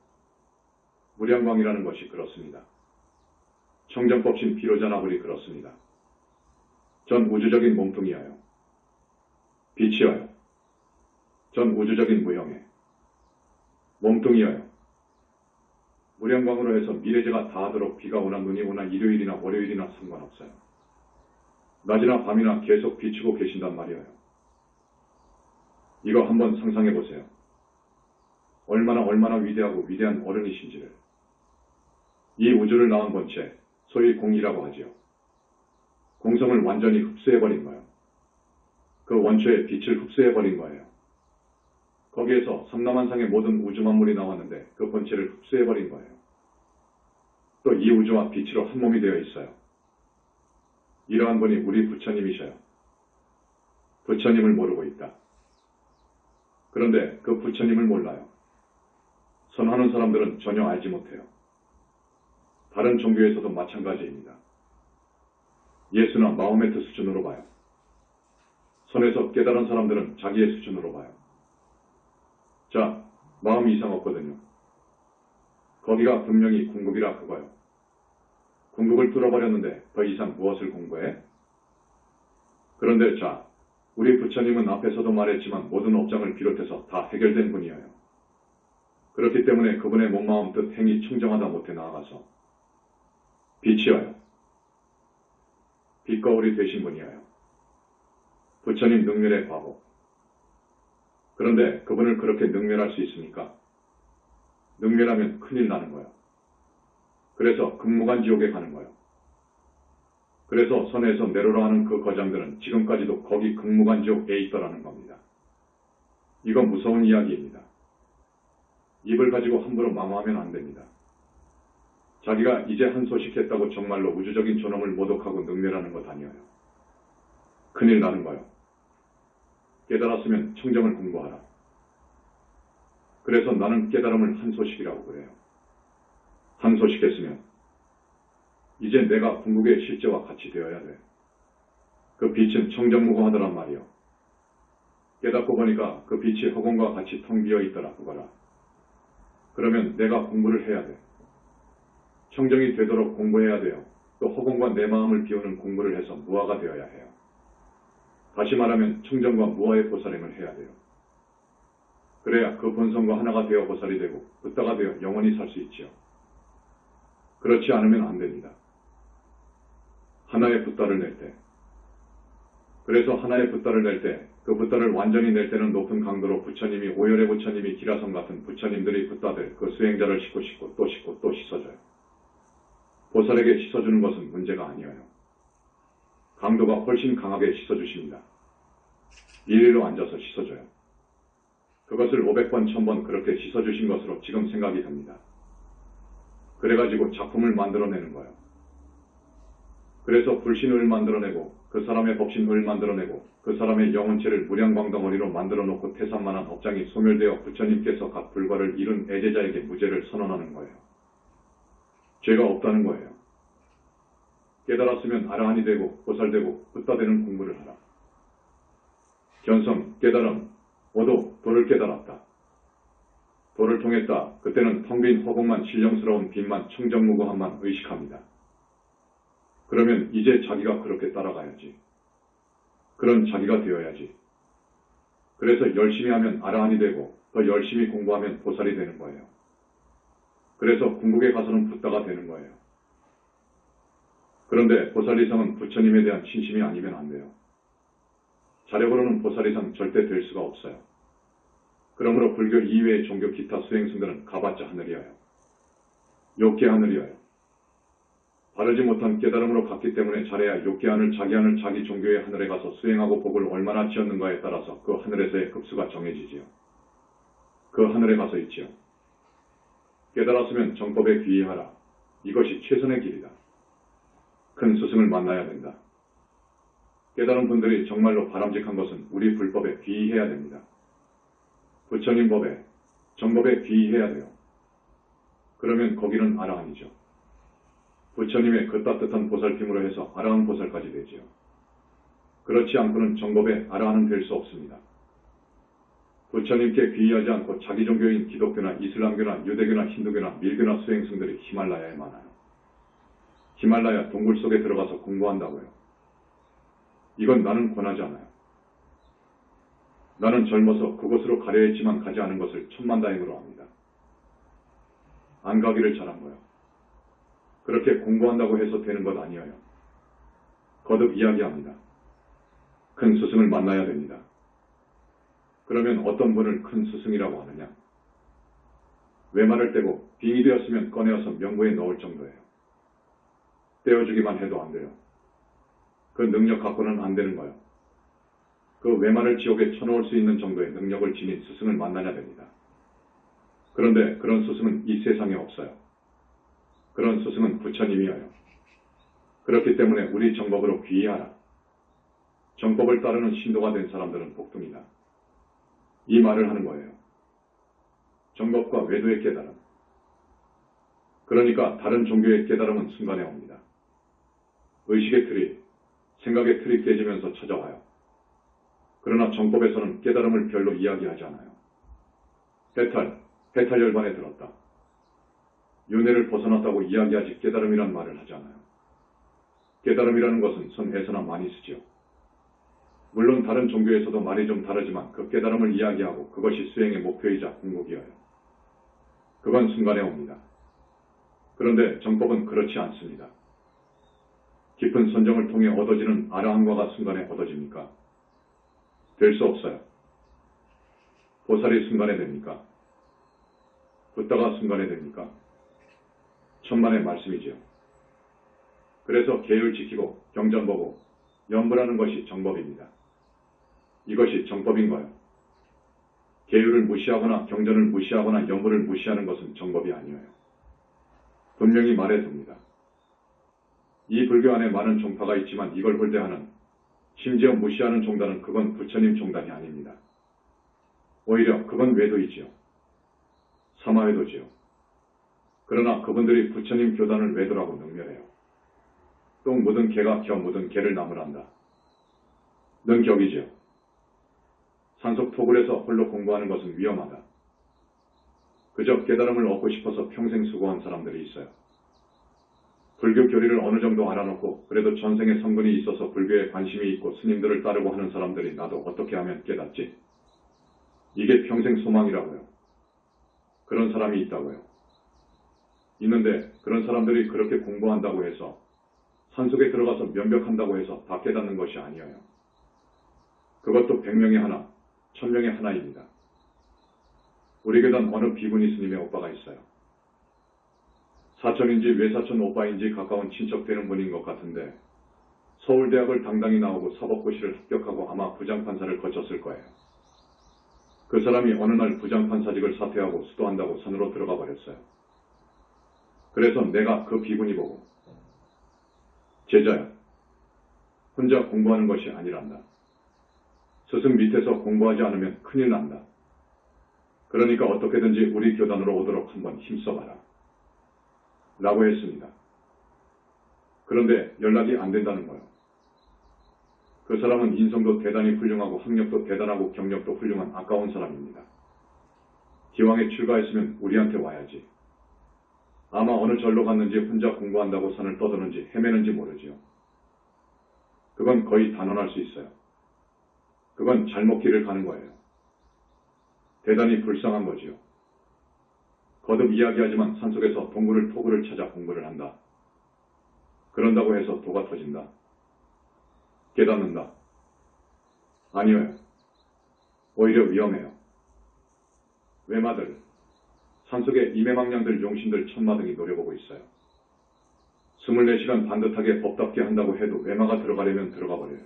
무량광이라는 것이 그렇습니다. 청정법신 비로자나불이 그렇습니다. 전 우주적인 몸뚱이여요. 빛이여요. 전 우주적인 무형에. 몸뚱이여요. 무량광으로 해서 미래제가 다하도록 비가 오나 눈이 오나 일요일이나 월요일이나 상관없어요. 낮이나 밤이나 계속 비추고 계신단 말이에요. 이거 한번 상상해 보세요. 얼마나 위대하고 위대한 어른이신지를. 이 우주를 낳은 본체, 소위 공이라고 하지요. 공성을 완전히 흡수해버린 거예요. 그 원초의 빛을 흡수해버린 거예요. 거기에서 삼라만상의 모든 우주 만물이 나왔는데 그 본체를 흡수해버린 거예요. 또 이 우주와 빛으로 한 몸이 되어 있어요. 이러한 분이 우리 부처님이셔요. 부처님을 모르고 있다. 그런데 그 부처님을 몰라요. 선하는 사람들은 전혀 알지 못해요. 다른 종교에서도 마찬가지입니다. 예수나 마호메트 수준으로 봐요. 선에서 깨달은 사람들은 자기의 수준으로 봐요. 자, 마음이 이상 없거든요. 거기가 분명히 궁극이라 그거요. 궁극을 뚫어버렸는데 더 이상 무엇을 공부해? 그런데 자, 우리 부처님은 앞에서도 말했지만 모든 업장을 비롯해서 다 해결된 분이에요. 그렇기 때문에 그분의 몸마음 뜻 행이 청정하다 못해 나아가서 빛이어요. 빛거울이 되신 분이에요. 부처님 능멸의 과보. 그런데 그분을 그렇게 능멸할 수 있습니까? 능멸하면 큰일 나는 거예요. 그래서 금무간지옥에 가는 거예요. 그래서 선에서 내로라 하는 그 거장들은 지금까지도 거기 금무간지옥에 있더라는 겁니다. 이건 무서운 이야기입니다. 입을 가지고 함부로 망화하면 안 됩니다. 자기가 이제 한 소식 했다고 정말로 우주적인 존엄을 모독하고 능멸하는 것 아니에요. 큰일 나는 거예요. 깨달았으면 청정을 공부하라. 그래서 나는 깨달음을 한 소식이라고 그래요. 한 소식 했으면 이제 내가 궁극의 실제와 같이 되어야 돼. 그 빛은 청정무고하더란 말이요. 깨닫고 보니까 그 빛이 허공과 같이 텅 비어 있더라 그거라. 그러면 내가 공부를 해야 돼. 청정이 되도록 공부해야 돼요. 또 허공과 내 마음을 비우는 공부를 해서 무아가 되어야 해요. 다시 말하면 청정과 무아의 보살행을 해야 돼요. 그래야 그 본성과 하나가 되어 보살이 되고 붓다가 되어 영원히 살 수 있지요. 그렇지 않으면 안 됩니다. 하나의 붓다를 낼 때 그래서 하나의 붓다를 낼 때, 그 붓다를 완전히 낼 때는 높은 강도로 부처님이, 오열의 부처님이 기라성 같은 부처님들이 붓다들, 그 수행자를 씻고 또 씻고 또 씻어줘요. 보살에게 씻어주는 것은 문제가 아니에요. 강도가 훨씬 강하게 씻어주십니다. 일일로 앉아서 씻어줘요. 그것을 500번, 1000번 그렇게 씻어주신 것으로 지금 생각이 듭니다. 그래가지고 작품을 만들어내는 거예요. 그래서 불신을 만들어내고 그 사람의 법신을 만들어내고 그 사람의 영혼체를 무량광덩어리로 만들어놓고 태산만한 업장이 소멸되어 부처님께서 각 불과를 이룬 애제자에게 무죄를 선언하는 거예요. 죄가 없다는 거예요. 깨달았으면 아라한이 되고 보살되고 붓다 되는 공부를 하라. 견성, 깨달음, 오도, 도를 깨달았다. 도를 통했다. 그때는 텅 빈 허공만 신령스러운 빛만 청정무구함만 의식합니다. 그러면 이제 자기가 그렇게 따라가야지. 그런 자기가 되어야지. 그래서 열심히 하면 아라한이 되고 더 열심히 공부하면 보살이 되는 거예요. 그래서 궁극에 가서는 붓다가 되는 거예요. 그런데 보살 이상은 부처님에 대한 신심이 아니면 안 돼요. 자력으로는 보살 이상 절대 될 수가 없어요. 그러므로 불교 이외의 종교 기타 수행승들은 가봤자 하늘이어요. 욕계 하늘이어요. 바르지 못한 깨달음으로 갔기 때문에 잘해야 욕계 하늘, 자기 하늘, 자기 종교의 하늘에 가서 수행하고 복을 얼마나 지었는가에 따라서 그 하늘에서의 급수가 정해지지요. 그 하늘에 가서 있지요. 깨달았으면 정법에 귀의하라. 이것이 최선의 길이다. 큰 스승을 만나야 된다. 깨달은 분들이 정말로 바람직한 것은 우리 불법에 귀의해야 됩니다. 부처님 법에, 정법에 귀의해야 돼요. 그러면 거기는 아라한이죠. 부처님의 그 따뜻한 보살핌으로 해서 아라한 보살까지 되지요. 그렇지 않고는 정법에 아라한은 될 수 없습니다. 부처님께 귀의하지 않고 자기 종교인 기독교나 이슬람교나 유대교나 힌두교나 밀교나 수행승들이 히말라야에 많아요. 히말라야 동굴 속에 들어가서 공부한다고요. 이건 나는 권하지 않아요. 나는 젊어서 그곳으로 가려 했지만 가지 않은 것을 천만다행으로 합니다. 안 가기를 잘한 거예요. 그렇게 공부한다고 해서 되는 것 아니에요. 거듭 이야기합니다. 큰 스승을 만나야 됩니다. 그러면 어떤 분을 큰 스승이라고 하느냐? 외말을 떼고 빙이 되었으면 꺼내어서 명부에 넣을 정도예요. 떼어주기만 해도 안 돼요. 그 능력 갖고는 안 되는 거예요. 그 외말을 지옥에 쳐놓을 수 있는 정도의 능력을 지닌 스승을 만나야 됩니다. 그런데 그런 스승은 이 세상에 없어요. 그런 스승은 부처님이어요. 그렇기 때문에 우리 정법으로 귀의하라. 정법을 따르는 신도가 된 사람들은 복둥이다. 이 말을 하는 거예요. 정법과 외도의 깨달음. 그러니까 다른 종교의 깨달음은 순간에 옵니다. 의식의 틀이, 생각의 틀이 깨지면서 찾아와요. 그러나 정법에서는 깨달음을 별로 이야기하지 않아요. 해탈 열반에 들었다. 윤회를 벗어났다고 이야기하지 깨달음이란 말을 하지 않아요. 깨달음이라는 것은 선에서나 많이 쓰죠. 물론 다른 종교에서도 말이 좀 다르지만 그 깨달음을 이야기하고 그것이 수행의 목표이자 궁극이어요. 그건 순간에 옵니다. 그런데 정법은 그렇지 않습니다. 깊은 선정을 통해 얻어지는 아라한과가 순간에 얻어집니까? 될 수 없어요. 보살이 순간에 됩니까? 붓다가 순간에 됩니까? 천만의 말씀이지요. 그래서 계율 지키고 경전 보고 염불하는 것이 정법입니다. 이것이 정법인 거예요. 계율을 무시하거나 경전을 무시하거나 염불을 무시하는 것은 정법이 아니에요. 분명히 말해둡니다. 이 불교 안에 많은 종파가 있지만 이걸 홀대하는, 심지어 무시하는 종단은 그건 부처님 종단이 아닙니다. 오히려 그건 외도이지요. 사마외도지요. 그러나 그분들이 부처님 교단을 외도라고 능멸해요. 똥 묻은 개가 겨 묻은 개를 나무란다. 는 격이지요. 산속 토굴에서 홀로 공부하는 것은 위험하다. 그저 깨달음을 얻고 싶어서 평생 수고한 사람들이 있어요. 불교 교리를 어느 정도 알아놓고 그래도 전생에 성분이 있어서 불교에 관심이 있고 스님들을 따르고 하는 사람들이 나도 어떻게 하면 깨닫지? 이게 평생 소망이라고요. 그런 사람이 있다고요. 있는데 그런 사람들이 그렇게 공부한다고 해서 산속에 들어가서 면벽한다고 해서 다 깨닫는 것이 아니에요. 그것도 100명에 하나, 1000명에 하나입니다. 우리 교단 어느 비구니 스님의 오빠가 있어요. 사촌인지 외사촌 오빠인지 가까운 친척 되는 분인 것 같은데 서울대학을 당당히 나오고 사법고시를 합격하고 아마 부장판사를 거쳤을 거예요. 그 사람이 어느 날 부장판사직을 사퇴하고 수도한다고 산으로 들어가 버렸어요. 그래서 내가 그 비구니 보고 제자야, 혼자 공부하는 것이 아니란다. 스승 밑에서 공부하지 않으면 큰일 난다. 그러니까 어떻게든지 우리 교단으로 오도록 한번 힘써봐라. 라고 했습니다. 그런데 연락이 안 된다는 거예요. 그 사람은 인성도 대단히 훌륭하고 학력도 대단하고 경력도 훌륭한 아까운 사람입니다. 기왕에 출가했으면 우리한테 와야지. 아마 어느 절로 갔는지 혼자 공부한다고 산을 떠드는지 헤매는지 모르지요. 그건 거의 단언할 수 있어요. 그건 잘못 길을 가는 거예요. 대단히 불쌍한 거지요. 거듭 이야기하지만 산속에서 동굴을 토구를 찾아 공부를 한다. 그런다고 해서 도가 터진다. 깨닫는다. 아니에요. 오히려 위험해요. 외마들, 산속에 이매망량들 용신들 천마등이 노려보고 있어요. 24시간 반듯하게 법답게 한다고 해도 외마가 들어가려면 들어가 버려요.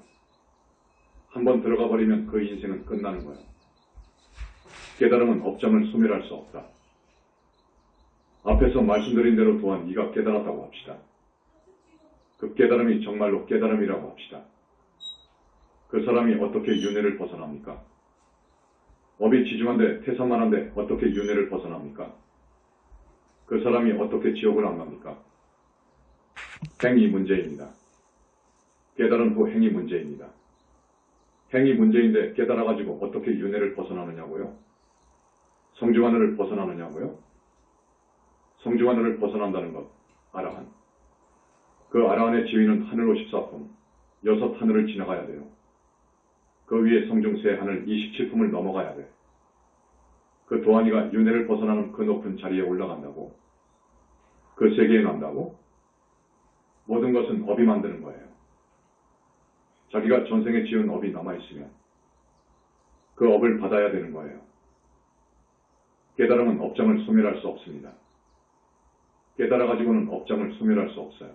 한번 들어가 버리면 그 인생은 끝나는 거예요. 깨달음은 업장을 소멸할 수 없다. 앞에서 말씀드린 대로 또한 네가 깨달았다고 합시다. 그 깨달음이 정말로 깨달음이라고 합시다. 그 사람이 어떻게 윤회를 벗어납니까? 업이 지중한데 태산만한데 어떻게 윤회를 벗어납니까? 그 사람이 어떻게 지옥을 안 갑니까? 행이 문제입니다. 깨달은 후 행이 문제입니다. 행이 문제인데 깨달아가지고 어떻게 윤회를 벗어나느냐고요? 성주하늘을 벗어나느냐고요? 성주하늘을 벗어난다는 것, 아라한. 그 아라한의 지위는 하늘 54품, 6하늘을 지나가야 돼요. 그 위에 성중 세 하늘 27품을 넘어가야 돼. 그 도안이가 윤회를 벗어나는 그 높은 자리에 올라간다고? 그 세계에 간다고? 모든 것은 업이 만드는 거예요. 자기가 전생에 지은 업이 남아있으면 그 업을 받아야 되는 거예요. 깨달음은 업장을 소멸할 수 없습니다. 깨달아가지고는 업장을 소멸할 수 없어요.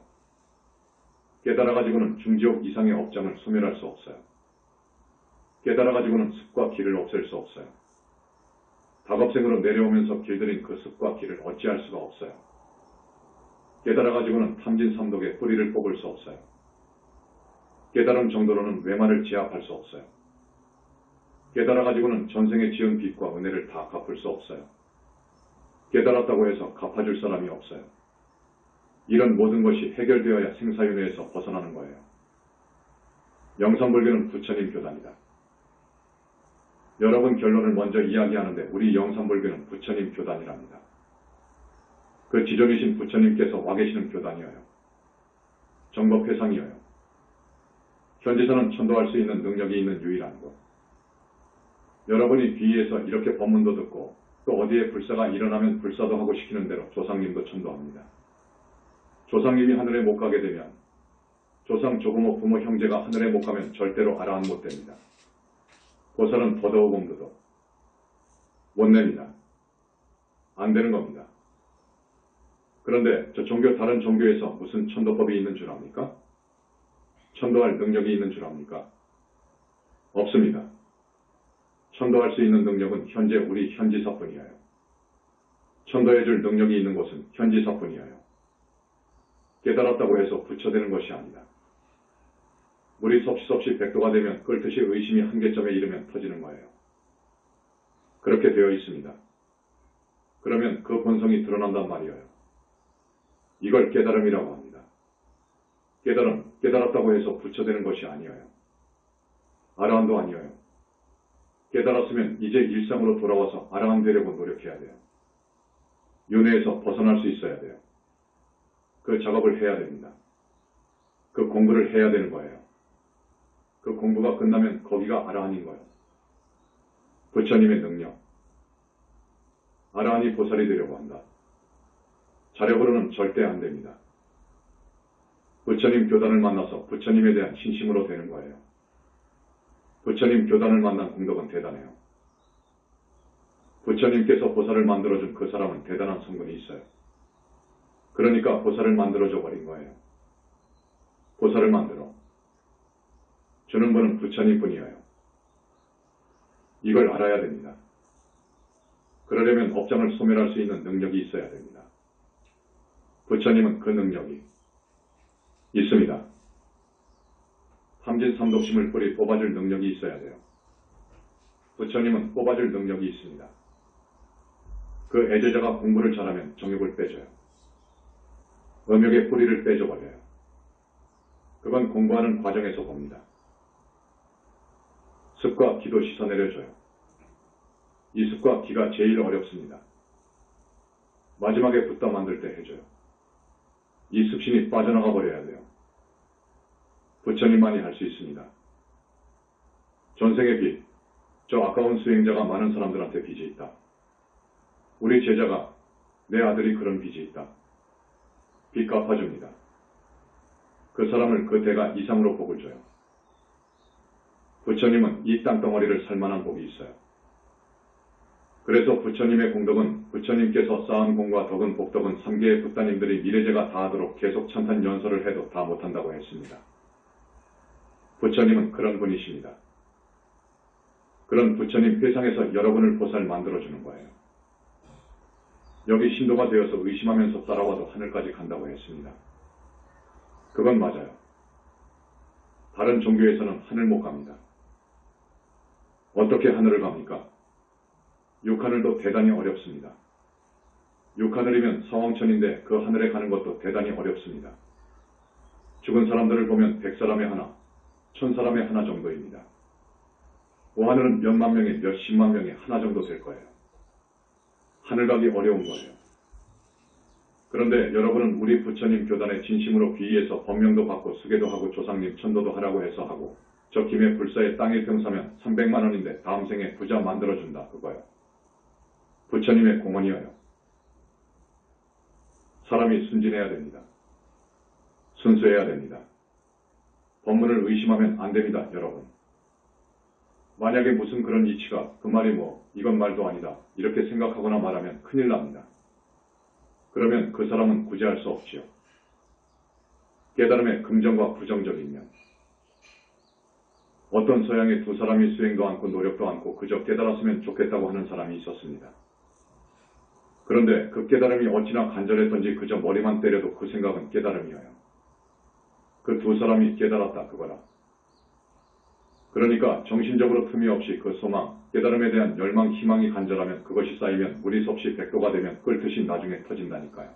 깨달아가지고는 중지옥 이상의 업장을 소멸할 수 없어요. 깨달아가지고는 습과 길을 없앨 수 없어요. 다급생으로 내려오면서 길들인 그 습과 길을 어찌할 수가 없어요. 깨달아가지고는 탐진삼독의 뿌리를 뽑을 수 없어요. 깨달음 정도로는 외마를 제압할 수 없어요. 깨달아가지고는 전생에 지은 빚과 은혜를 다 갚을 수 없어요. 깨달았다고 해서 갚아줄 사람이 없어요. 이런 모든 것이 해결되어야 생사윤회에서 벗어나는 거예요. 영산불교는 부처님 교단이다. 여러분 결론을 먼저 이야기하는데 우리 영산불교는 부처님 교단이랍니다. 그 지존이신 부처님께서 와 계시는 교단이어요. 정법회상이어요. 현지서는 천도할 수 있는 능력이 있는 유일한 곳. 여러분이 뒤에서 이렇게 법문도 듣고 또 어디에 불사가 일어나면 불사도 하고 시키는 대로 조상님도 천도합니다. 조상님이 하늘에 못 가게 되면 조상 조부모 부모 형제가 하늘에 못 가면 절대로 아라한 못 됩니다. 보살은 더더욱음도도 못 냅니다. 안 되는 겁니다. 그런데 저 종교 다른 종교에서 무슨 천도법이 있는 줄 압니까? 천도할 능력이 있는 줄 압니까? 없습니다. 천도할 수 있는 능력은 현재 우리 현지사뿐이에요. 천도해줄 능력이 있는 곳은 현지사뿐이에요. 깨달았다고 해서 부처되는 것이 아니다. 물이 섭시섭시 100도가 되면 끓듯이 의심이 한계점에 이르면 터지는 거예요. 그렇게 되어 있습니다. 그러면 그 본성이 드러난단 말이에요. 이걸 깨달음이라고 합니다. 깨달음, 깨달았다고 해서 부처되는 것이 아니에요. 아라한도 아니에요. 깨달았으면 이제 일상으로 돌아와서 아라한 되려고 노력해야 돼요. 윤회에서 벗어날 수 있어야 돼요. 그 작업을 해야 됩니다. 그 공부를 해야 되는 거예요. 그 공부가 끝나면 거기가 아라한인 거예요. 부처님의 능력. 아라한이 보살이 되려고 한다. 자력으로는 절대 안 됩니다. 부처님 교단을 만나서 부처님에 대한 신심으로 되는 거예요. 부처님 교단을 만난 공덕은 대단해요. 부처님께서 보살을 만들어준 그 사람은 대단한 성분이 있어요. 그러니까 보살을 만들어줘 버린 거예요. 보살을 만들어 주는 분은 부처님뿐이에요. 이걸 알아야 됩니다. 그러려면 업장을 소멸할 수 있는 능력이 있어야 됩니다. 부처님은 그 능력이 있습니다. 삼진삼독심을 뿌리 뽑아줄 능력이 있어야 돼요. 부처님은 뽑아줄 능력이 있습니다. 그 애제자가 공부를 잘하면 정욕을 빼줘요. 음욕의 뿌리를 빼줘버려요. 그건 공부하는 과정에서 봅니다. 습과 기도 씻어내려줘요. 이 습과 기가 제일 어렵습니다. 마지막에 붓다 만들 때 해줘요. 이 습신이 빠져나가 버려야 돼요. 부처님만이 할 수 있습니다. 전생의 빚, 저 아까운 수행자가 많은 사람들한테 빚이 있다. 우리 제자가 내 아들이 그런 빚이 있다. 빚 갚아줍니다. 그 사람을 그 대가 이상으로 복을 줘요. 부처님은 이 땅덩어리를 살만한 복이 있어요. 그래서 부처님의 공덕은 부처님께서 쌓은 공과 덕은 복덕은 3개의 붓다님들이 미래제가 다 하도록 계속 찬탄 연설을 해도 다 못한다고 했습니다. 부처님은 그런 분이십니다. 그런 부처님 회상에서 여러분을 보살 만들어주는 거예요. 여기 신도가 되어서 의심하면서 따라와도 하늘까지 간다고 했습니다. 그건 맞아요. 다른 종교에서는 하늘 못 갑니다. 어떻게 하늘을 갑니까? 육하늘도 대단히 어렵습니다. 육하늘이면 서왕천인데 그 하늘에 가는 것도 대단히 어렵습니다. 죽은 사람들을 보면 100사람에 하나, 1000사람에 하나 정도입니다. 오하늘은 몇만 명에 몇십만 명에 하나 정도 될 거예요. 하늘 가기 어려운 거예요. 그런데 여러분은 우리 부처님 교단에 진심으로 귀의해서 법명도 받고 수계도 하고 조상님 천도도 하라고 해서 하고 저 김해 불사에 땅 1평 사면 300만 원인데 다음 생에 부자 만들어준다 그거요. 부처님의 공헌이에요. 사람이 순진해야 됩니다. 순수해야 됩니다. 법문을 의심하면 안 됩니다, 여러분. 만약에 무슨 그런 이치가 그 말이 이건 말도 아니다 이렇게 생각하거나 말하면 큰일 납니다. 그러면 그 사람은 구제할 수 없지요. 깨달음의 긍정과 부정적인 면. 어떤 서양의 두 사람이 수행도 않고 노력도 않고 그저 깨달았으면 좋겠다고 하는 사람이 있었습니다. 그런데 그 깨달음이 어찌나 간절했던지 그저 머리만 때려도 그 생각은 깨달음이어요. 그 두 사람이 깨달았다 그거라. 그러니까 정신적으로 틈이 없이 그 소망, 깨달음에 대한 열망, 희망이 간절하면 그것이 쌓이면 물이 섭씨 100도가 되면 끓듯이 나중에 터진다니까요.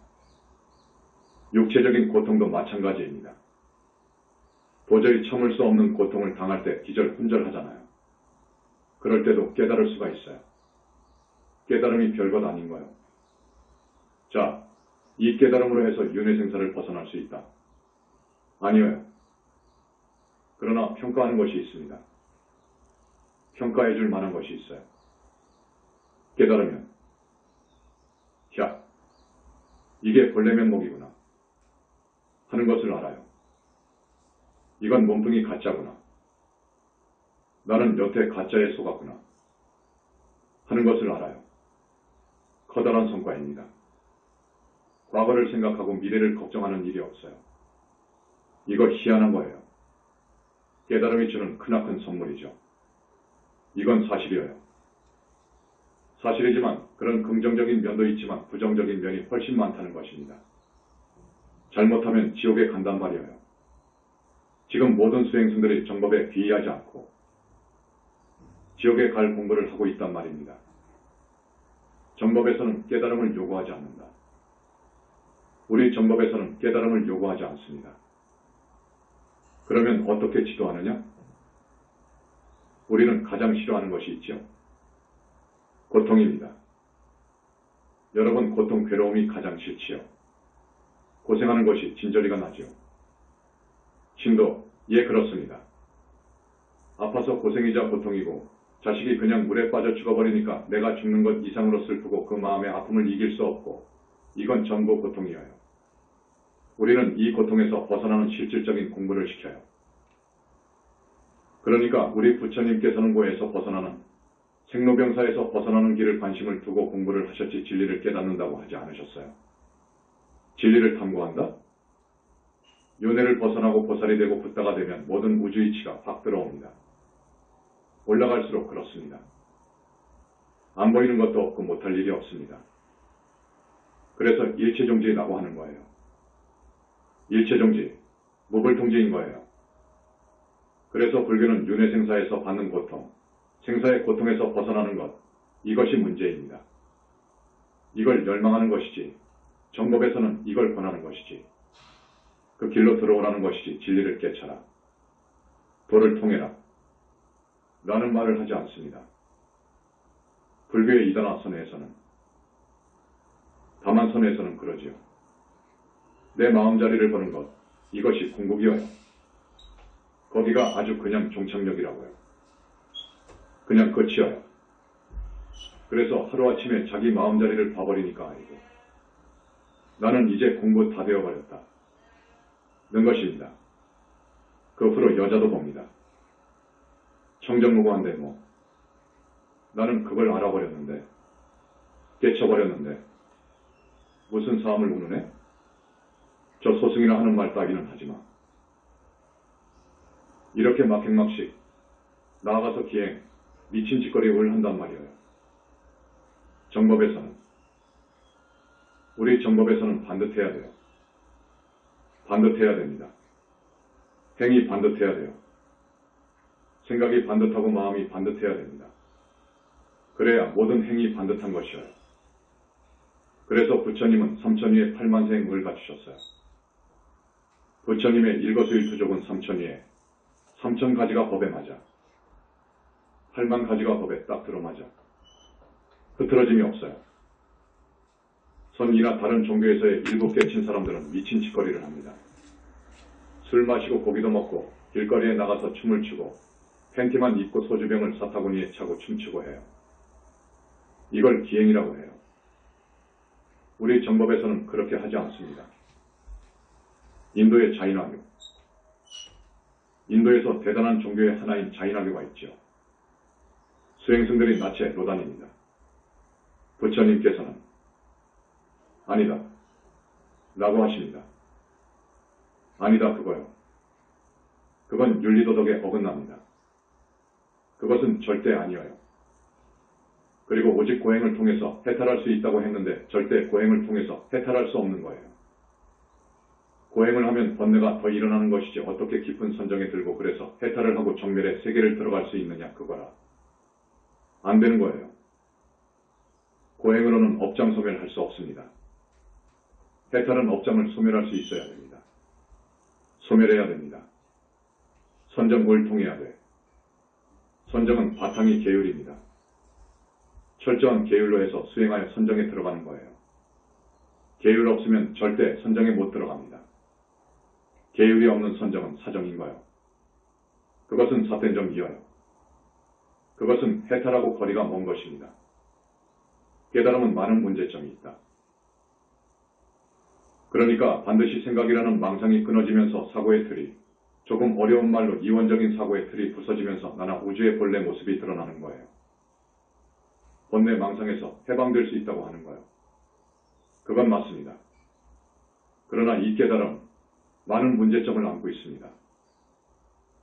육체적인 고통도 마찬가지입니다. 도저히 참을 수 없는 고통을 당할 때 기절훈절하잖아요. 그럴 때도 깨달을 수가 있어요. 깨달음이 별것 아닌 거예요. 자, 이 깨달음으로 해서 윤회생사를 벗어날 수 있다. 아니에요. 그러나 평가하는 것이 있습니다. 평가해 줄 만한 것이 있어요. 깨달으면 야, 이게 본래 면목이구나 하는 것을 알아요. 이건 몸뚱이 가짜구나. 나는 여태 가짜에 속았구나 하는 것을 알아요. 커다란 성과입니다. 과거를 생각하고 미래를 걱정하는 일이 없어요. 이거 희한한 거예요. 깨달음이 주는 크나큰 선물이죠. 이건 사실이에요. 사실이지만 그런 긍정적인 면도 있지만 부정적인 면이 훨씬 많다는 것입니다. 잘못하면 지옥에 간단 말이에요. 지금 모든 수행승들이 정법에 귀의하지 않고 지옥에 갈 공부를 하고 있단 말입니다. 정법에서는 깨달음을 요구하지 않는다. 우리 정법에서는 깨달음을 요구하지 않습니다. 그러면 어떻게 지도하느냐? 우리는 가장 싫어하는 것이 있죠. 고통입니다. 여러분 고통, 괴로움이 가장 싫지요. 고생하는 것이 진저리가 나지요. 신도, 예 그렇습니다. 아파서 고생이자 고통이고 자식이 그냥 물에 빠져 죽어버리니까 내가 죽는 것 이상으로 슬프고 그 마음의 아픔을 이길 수 없고 이건 전부 고통이에요. 우리는 이 고통에서 벗어나는 실질적인 공부를 시켜요. 그러니까 우리 부처님께서는 고에서 벗어나는 생로병사에서 벗어나는 길을 관심을 두고 공부를 하셨지 진리를 깨닫는다고 하지 않으셨어요. 진리를 탐구한다? 윤회를 벗어나고 보살이 되고 붓다가 되면 모든 우주이치가 확 들어옵니다. 올라갈수록 그렇습니다. 안 보이는 것도 없고 못할 일이 없습니다. 그래서 일체종지라고 하는 거예요. 일체종지, 무불통지인 거예요. 그래서 불교는 윤회생사에서 받는 고통, 생사의 고통에서 벗어나는 것, 이것이 문제입니다. 이걸 열망하는 것이지, 정법에서는 이걸 권하는 것이지, 그 길로 들어오라는 것이지 진리를 깨쳐라. 도를 통해라. 라는 말을 하지 않습니다. 불교의 이단화 선에서는, 다만 선에서는 그러지요. 내 마음자리를 보는 것, 이것이 궁극이어요. 거기가 아주 그냥 종착역이라고요. 그냥 끝이어요. 그래서 하루아침에 자기 마음자리를 봐버리니까 아니고, 나는 이제 공부 다 되어버렸다. 는 것입니다. 그 후로 여자도 봅니다. 청정무구한데 뭐. 나는 그걸 알아버렸는데, 깨쳐버렸는데, 무슨 싸움을 우느네? 저 소승이나 하는 말 따기는 하지마. 이렇게 막행막식, 나아가서 기행, 미친 짓거리를 한단 말이에요. 정법에서는, 우리 정법에서는 반듯해야 돼요. 반듯해야 됩니다. 행이 반듯해야 돼요. 생각이 반듯하고 마음이 반듯해야 됩니다. 그래야 모든 행이 반듯한 것이어요. 그래서 부처님은 삼천위에 8만생을 갖추셨어요. 부처님의 일거수일투족은 삼천위에 3,000가지가 법에 맞아. 8만 가지가 법에 딱 들어맞아. 흐트러짐이 없어요. 선이나 다른 종교에서의 일부 깨친 사람들은 미친 짓거리를 합니다. 술 마시고 고기도 먹고 길거리에 나가서 춤을 추고 팬티만 입고 소주병을 사타구니에 차고 춤추고 해요. 이걸 기행이라고 해요. 우리 정법에서는 그렇게 하지 않습니다. 인도의 자인화교. 인도에서 대단한 종교의 하나인 자인화교가 있죠. 수행승들이 낯에 노단입니다. 부처님께서는 아니다 라고 하십니다. 아니다 그거요. 그건 윤리도덕에 어긋납니다. 그것은 절대 아니어요. 그리고 오직 고행을 통해서 해탈할 수 있다고 했는데 절대 고행을 통해서 해탈할 수 없는 거예요. 고행을 하면 번뇌가 더 일어나는 것이지 어떻게 깊은 선정에 들고 그래서 해탈을 하고 정멸의 세계를 들어갈 수 있느냐 그거라. 안 되는 거예요. 고행으로는 업장 소멸할 수 없습니다. 해탈은 업장을 소멸할 수 있어야 됩니다. 소멸해야 됩니다. 선정을 통해야 돼. 선정은 바탕이 계율입니다. 철저한 계율로 해서 수행하여 선정에 들어가는 거예요. 계율 없으면 절대 선정에 못 들어갑니다. 계율이 없는 선정은 사정인 거예요. 그것은 삿된 점이어요. 그것은 해탈하고 거리가 먼 것입니다. 깨달음은 많은 문제점이 있다. 그러니까 반드시 생각이라는 망상이 끊어지면서 사고의 틀이, 조금 어려운 말로 이원적인 사고의 틀이 부서지면서 나나 우주의 본래 모습이 드러나는 거예요. 본래 망상에서 해방될 수 있다고 하는 거예요. 그건 맞습니다. 그러나 이 깨달음, 많은 문제점을 안고 있습니다.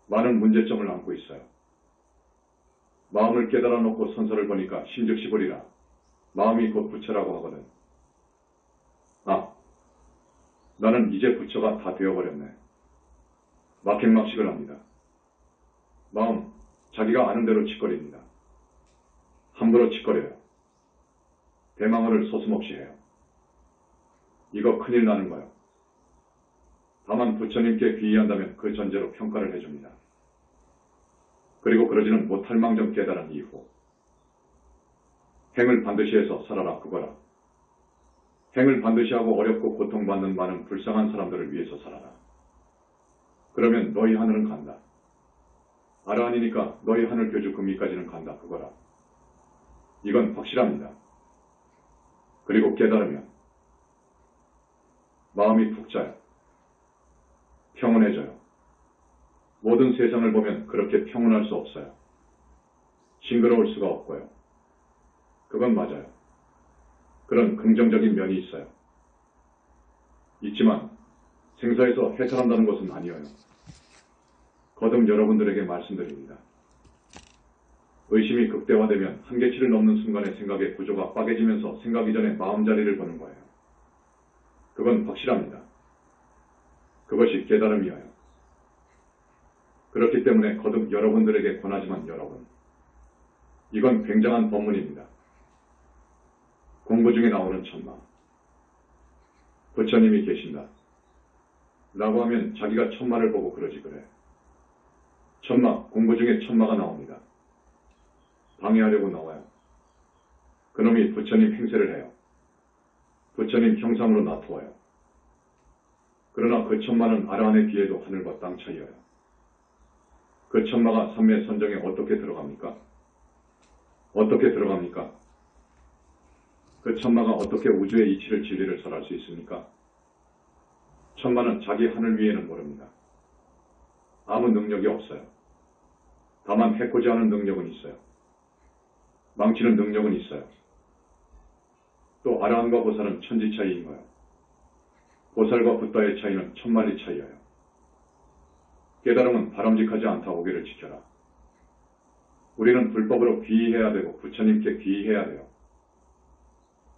많은 문제점을 안고 있어요. 마음을 깨달아 놓고 선서를 보니까 심즉시보리라. 마음이 곧 부처라고 하거든. 아, 나는 이제 부처가 다 되어버렸네. 막행막식을 합니다. 마음, 자기가 아는 대로 짓거립니다. 함부로 짓거려요. 대망언을 소슴없이 해요. 이거 큰일 나는 거예요. 다만 부처님께 귀의한다면 그 전제로 평가를 해줍니다. 그리고 그러지는 못할 망정 깨달은 이후 행을 반드시 해서 살아라 그거라. 행을 반드시 하고 어렵고 고통받는 많은 불쌍한 사람들을 위해서 살아라. 그러면 너희 하늘은 간다. 아라한이니까 너희 하늘 교주 금위까지는 간다 그거라. 이건 확실합니다. 그리고 깨달으면 마음이 푹 자요. 평온해져요. 모든 세상을 보면 그렇게 평온할 수 없어요. 싱그러울 수가 없고요. 그건 맞아요. 그런 긍정적인 면이 있어요. 있지만 생사에서 해탈한다는 것은 아니에요. 거듭 여러분들에게 말씀드립니다. 의심이 극대화되면 한계치를 넘는 순간에 생각의 구조가 빠개지면서 생각 이전에 마음자리를 보는 거예요. 그건 확실합니다. 그것이 깨달음이에요. 그렇기 때문에 거듭 여러분들에게 권하지만 여러분, 이건 굉장한 법문입니다. 공부 중에 나오는 천마. 부처님이 계신다. 라고 하면 자기가 천마를 보고 그러지 그래. 천마, 공부 중에 천마가 나옵니다. 방해하려고 나와요. 그놈이 부처님 행세를 해요. 부처님 형상으로 나타와요. 그러나 그 천마는 아라한에 비해도 하늘과 땅 차이여요. 그 천마가 삼매 선정에 어떻게 들어갑니까? 어떻게 들어갑니까? 그 천마가 어떻게 우주의 이치를 진리를 설할 수 있습니까? 천마는 자기 하늘 위에는 모릅니다. 아무 능력이 없어요. 다만 해코지 하는 능력은 있어요. 망치는 능력은 있어요. 또 아라한과 보살은 천지 차이인 거예요. 보살과 붓다의 차이는 천만리 차이예요. 깨달음은 바람직하지 않다 오기를 지켜라. 우리는 불법으로 귀의해야 되고 부처님께 귀의해야 돼요.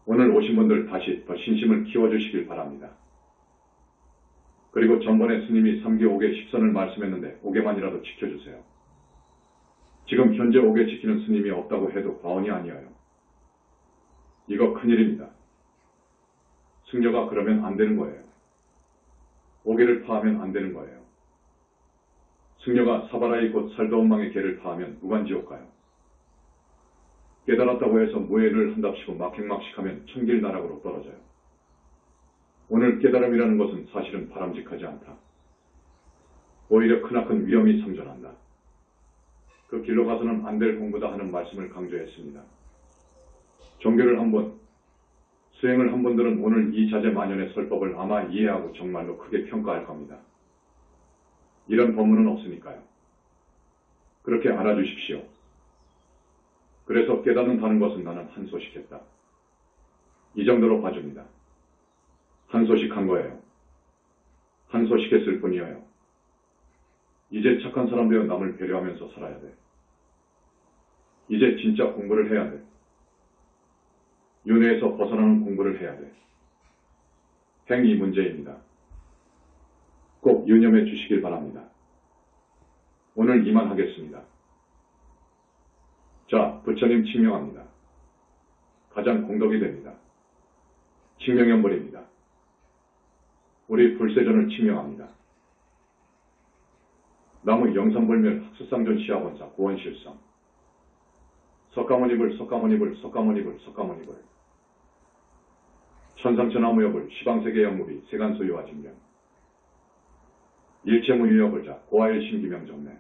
오늘 오신 분들 다시 더 신심을 키워주시길 바랍니다. 그리고 전번에 스님이 3기 5개 10선을 말씀했는데 5개만이라도 지켜주세요. 지금 현재 5개 지키는 스님이 없다고 해도 과언이 아니에요. 이거 큰일입니다. 승려가 그러면 안 되는 거예요. 5개를 파하면 안 되는 거예요. 승려가 사바라이 곧 살도원망의 개를 파하면 무간지옥 가요. 깨달았다고 해서 무예를 한답시고 막행막식하면 천길나락으로 떨어져요. 오늘 깨달음이라는 것은 사실은 바람직하지 않다. 오히려 크나큰 위험이 상존한다. 그 길로 가서는 안 될 공부다 하는 말씀을 강조했습니다. 종교를 한번, 수행을 한 분들은 오늘 이 자재만연의 설법을 아마 이해하고 정말로 크게 평가할 겁니다. 이런 법문은 없으니까요. 그렇게 알아주십시오. 그래서 깨닫는다는 것은 나는 한 소식했다. 이 정도로 봐줍니다. 한 소식 한 거예요. 한 소식했을 뿐이에요. 이제 착한 사람 되어 남을 배려하면서 살아야 돼. 이제 진짜 공부를 해야 돼. 윤회에서 벗어나는 공부를 해야 돼. 행이 문제입니다. 꼭 유념해 주시길 바랍니다. 오늘 이만하겠습니다. 자, 부처님 칭명합니다. 가장 공덕이 됩니다. 칭명연불입니다. 우리 불세전을 칭명합니다. 나무 영산불멸 학수상전 시아원사 구원실성 석가모니불 석가모니불 석가모니불 석가모니불 천상천하무여불 시방세계 영무비 세간소유와 진명 일체무유여불자 고아일심기명정매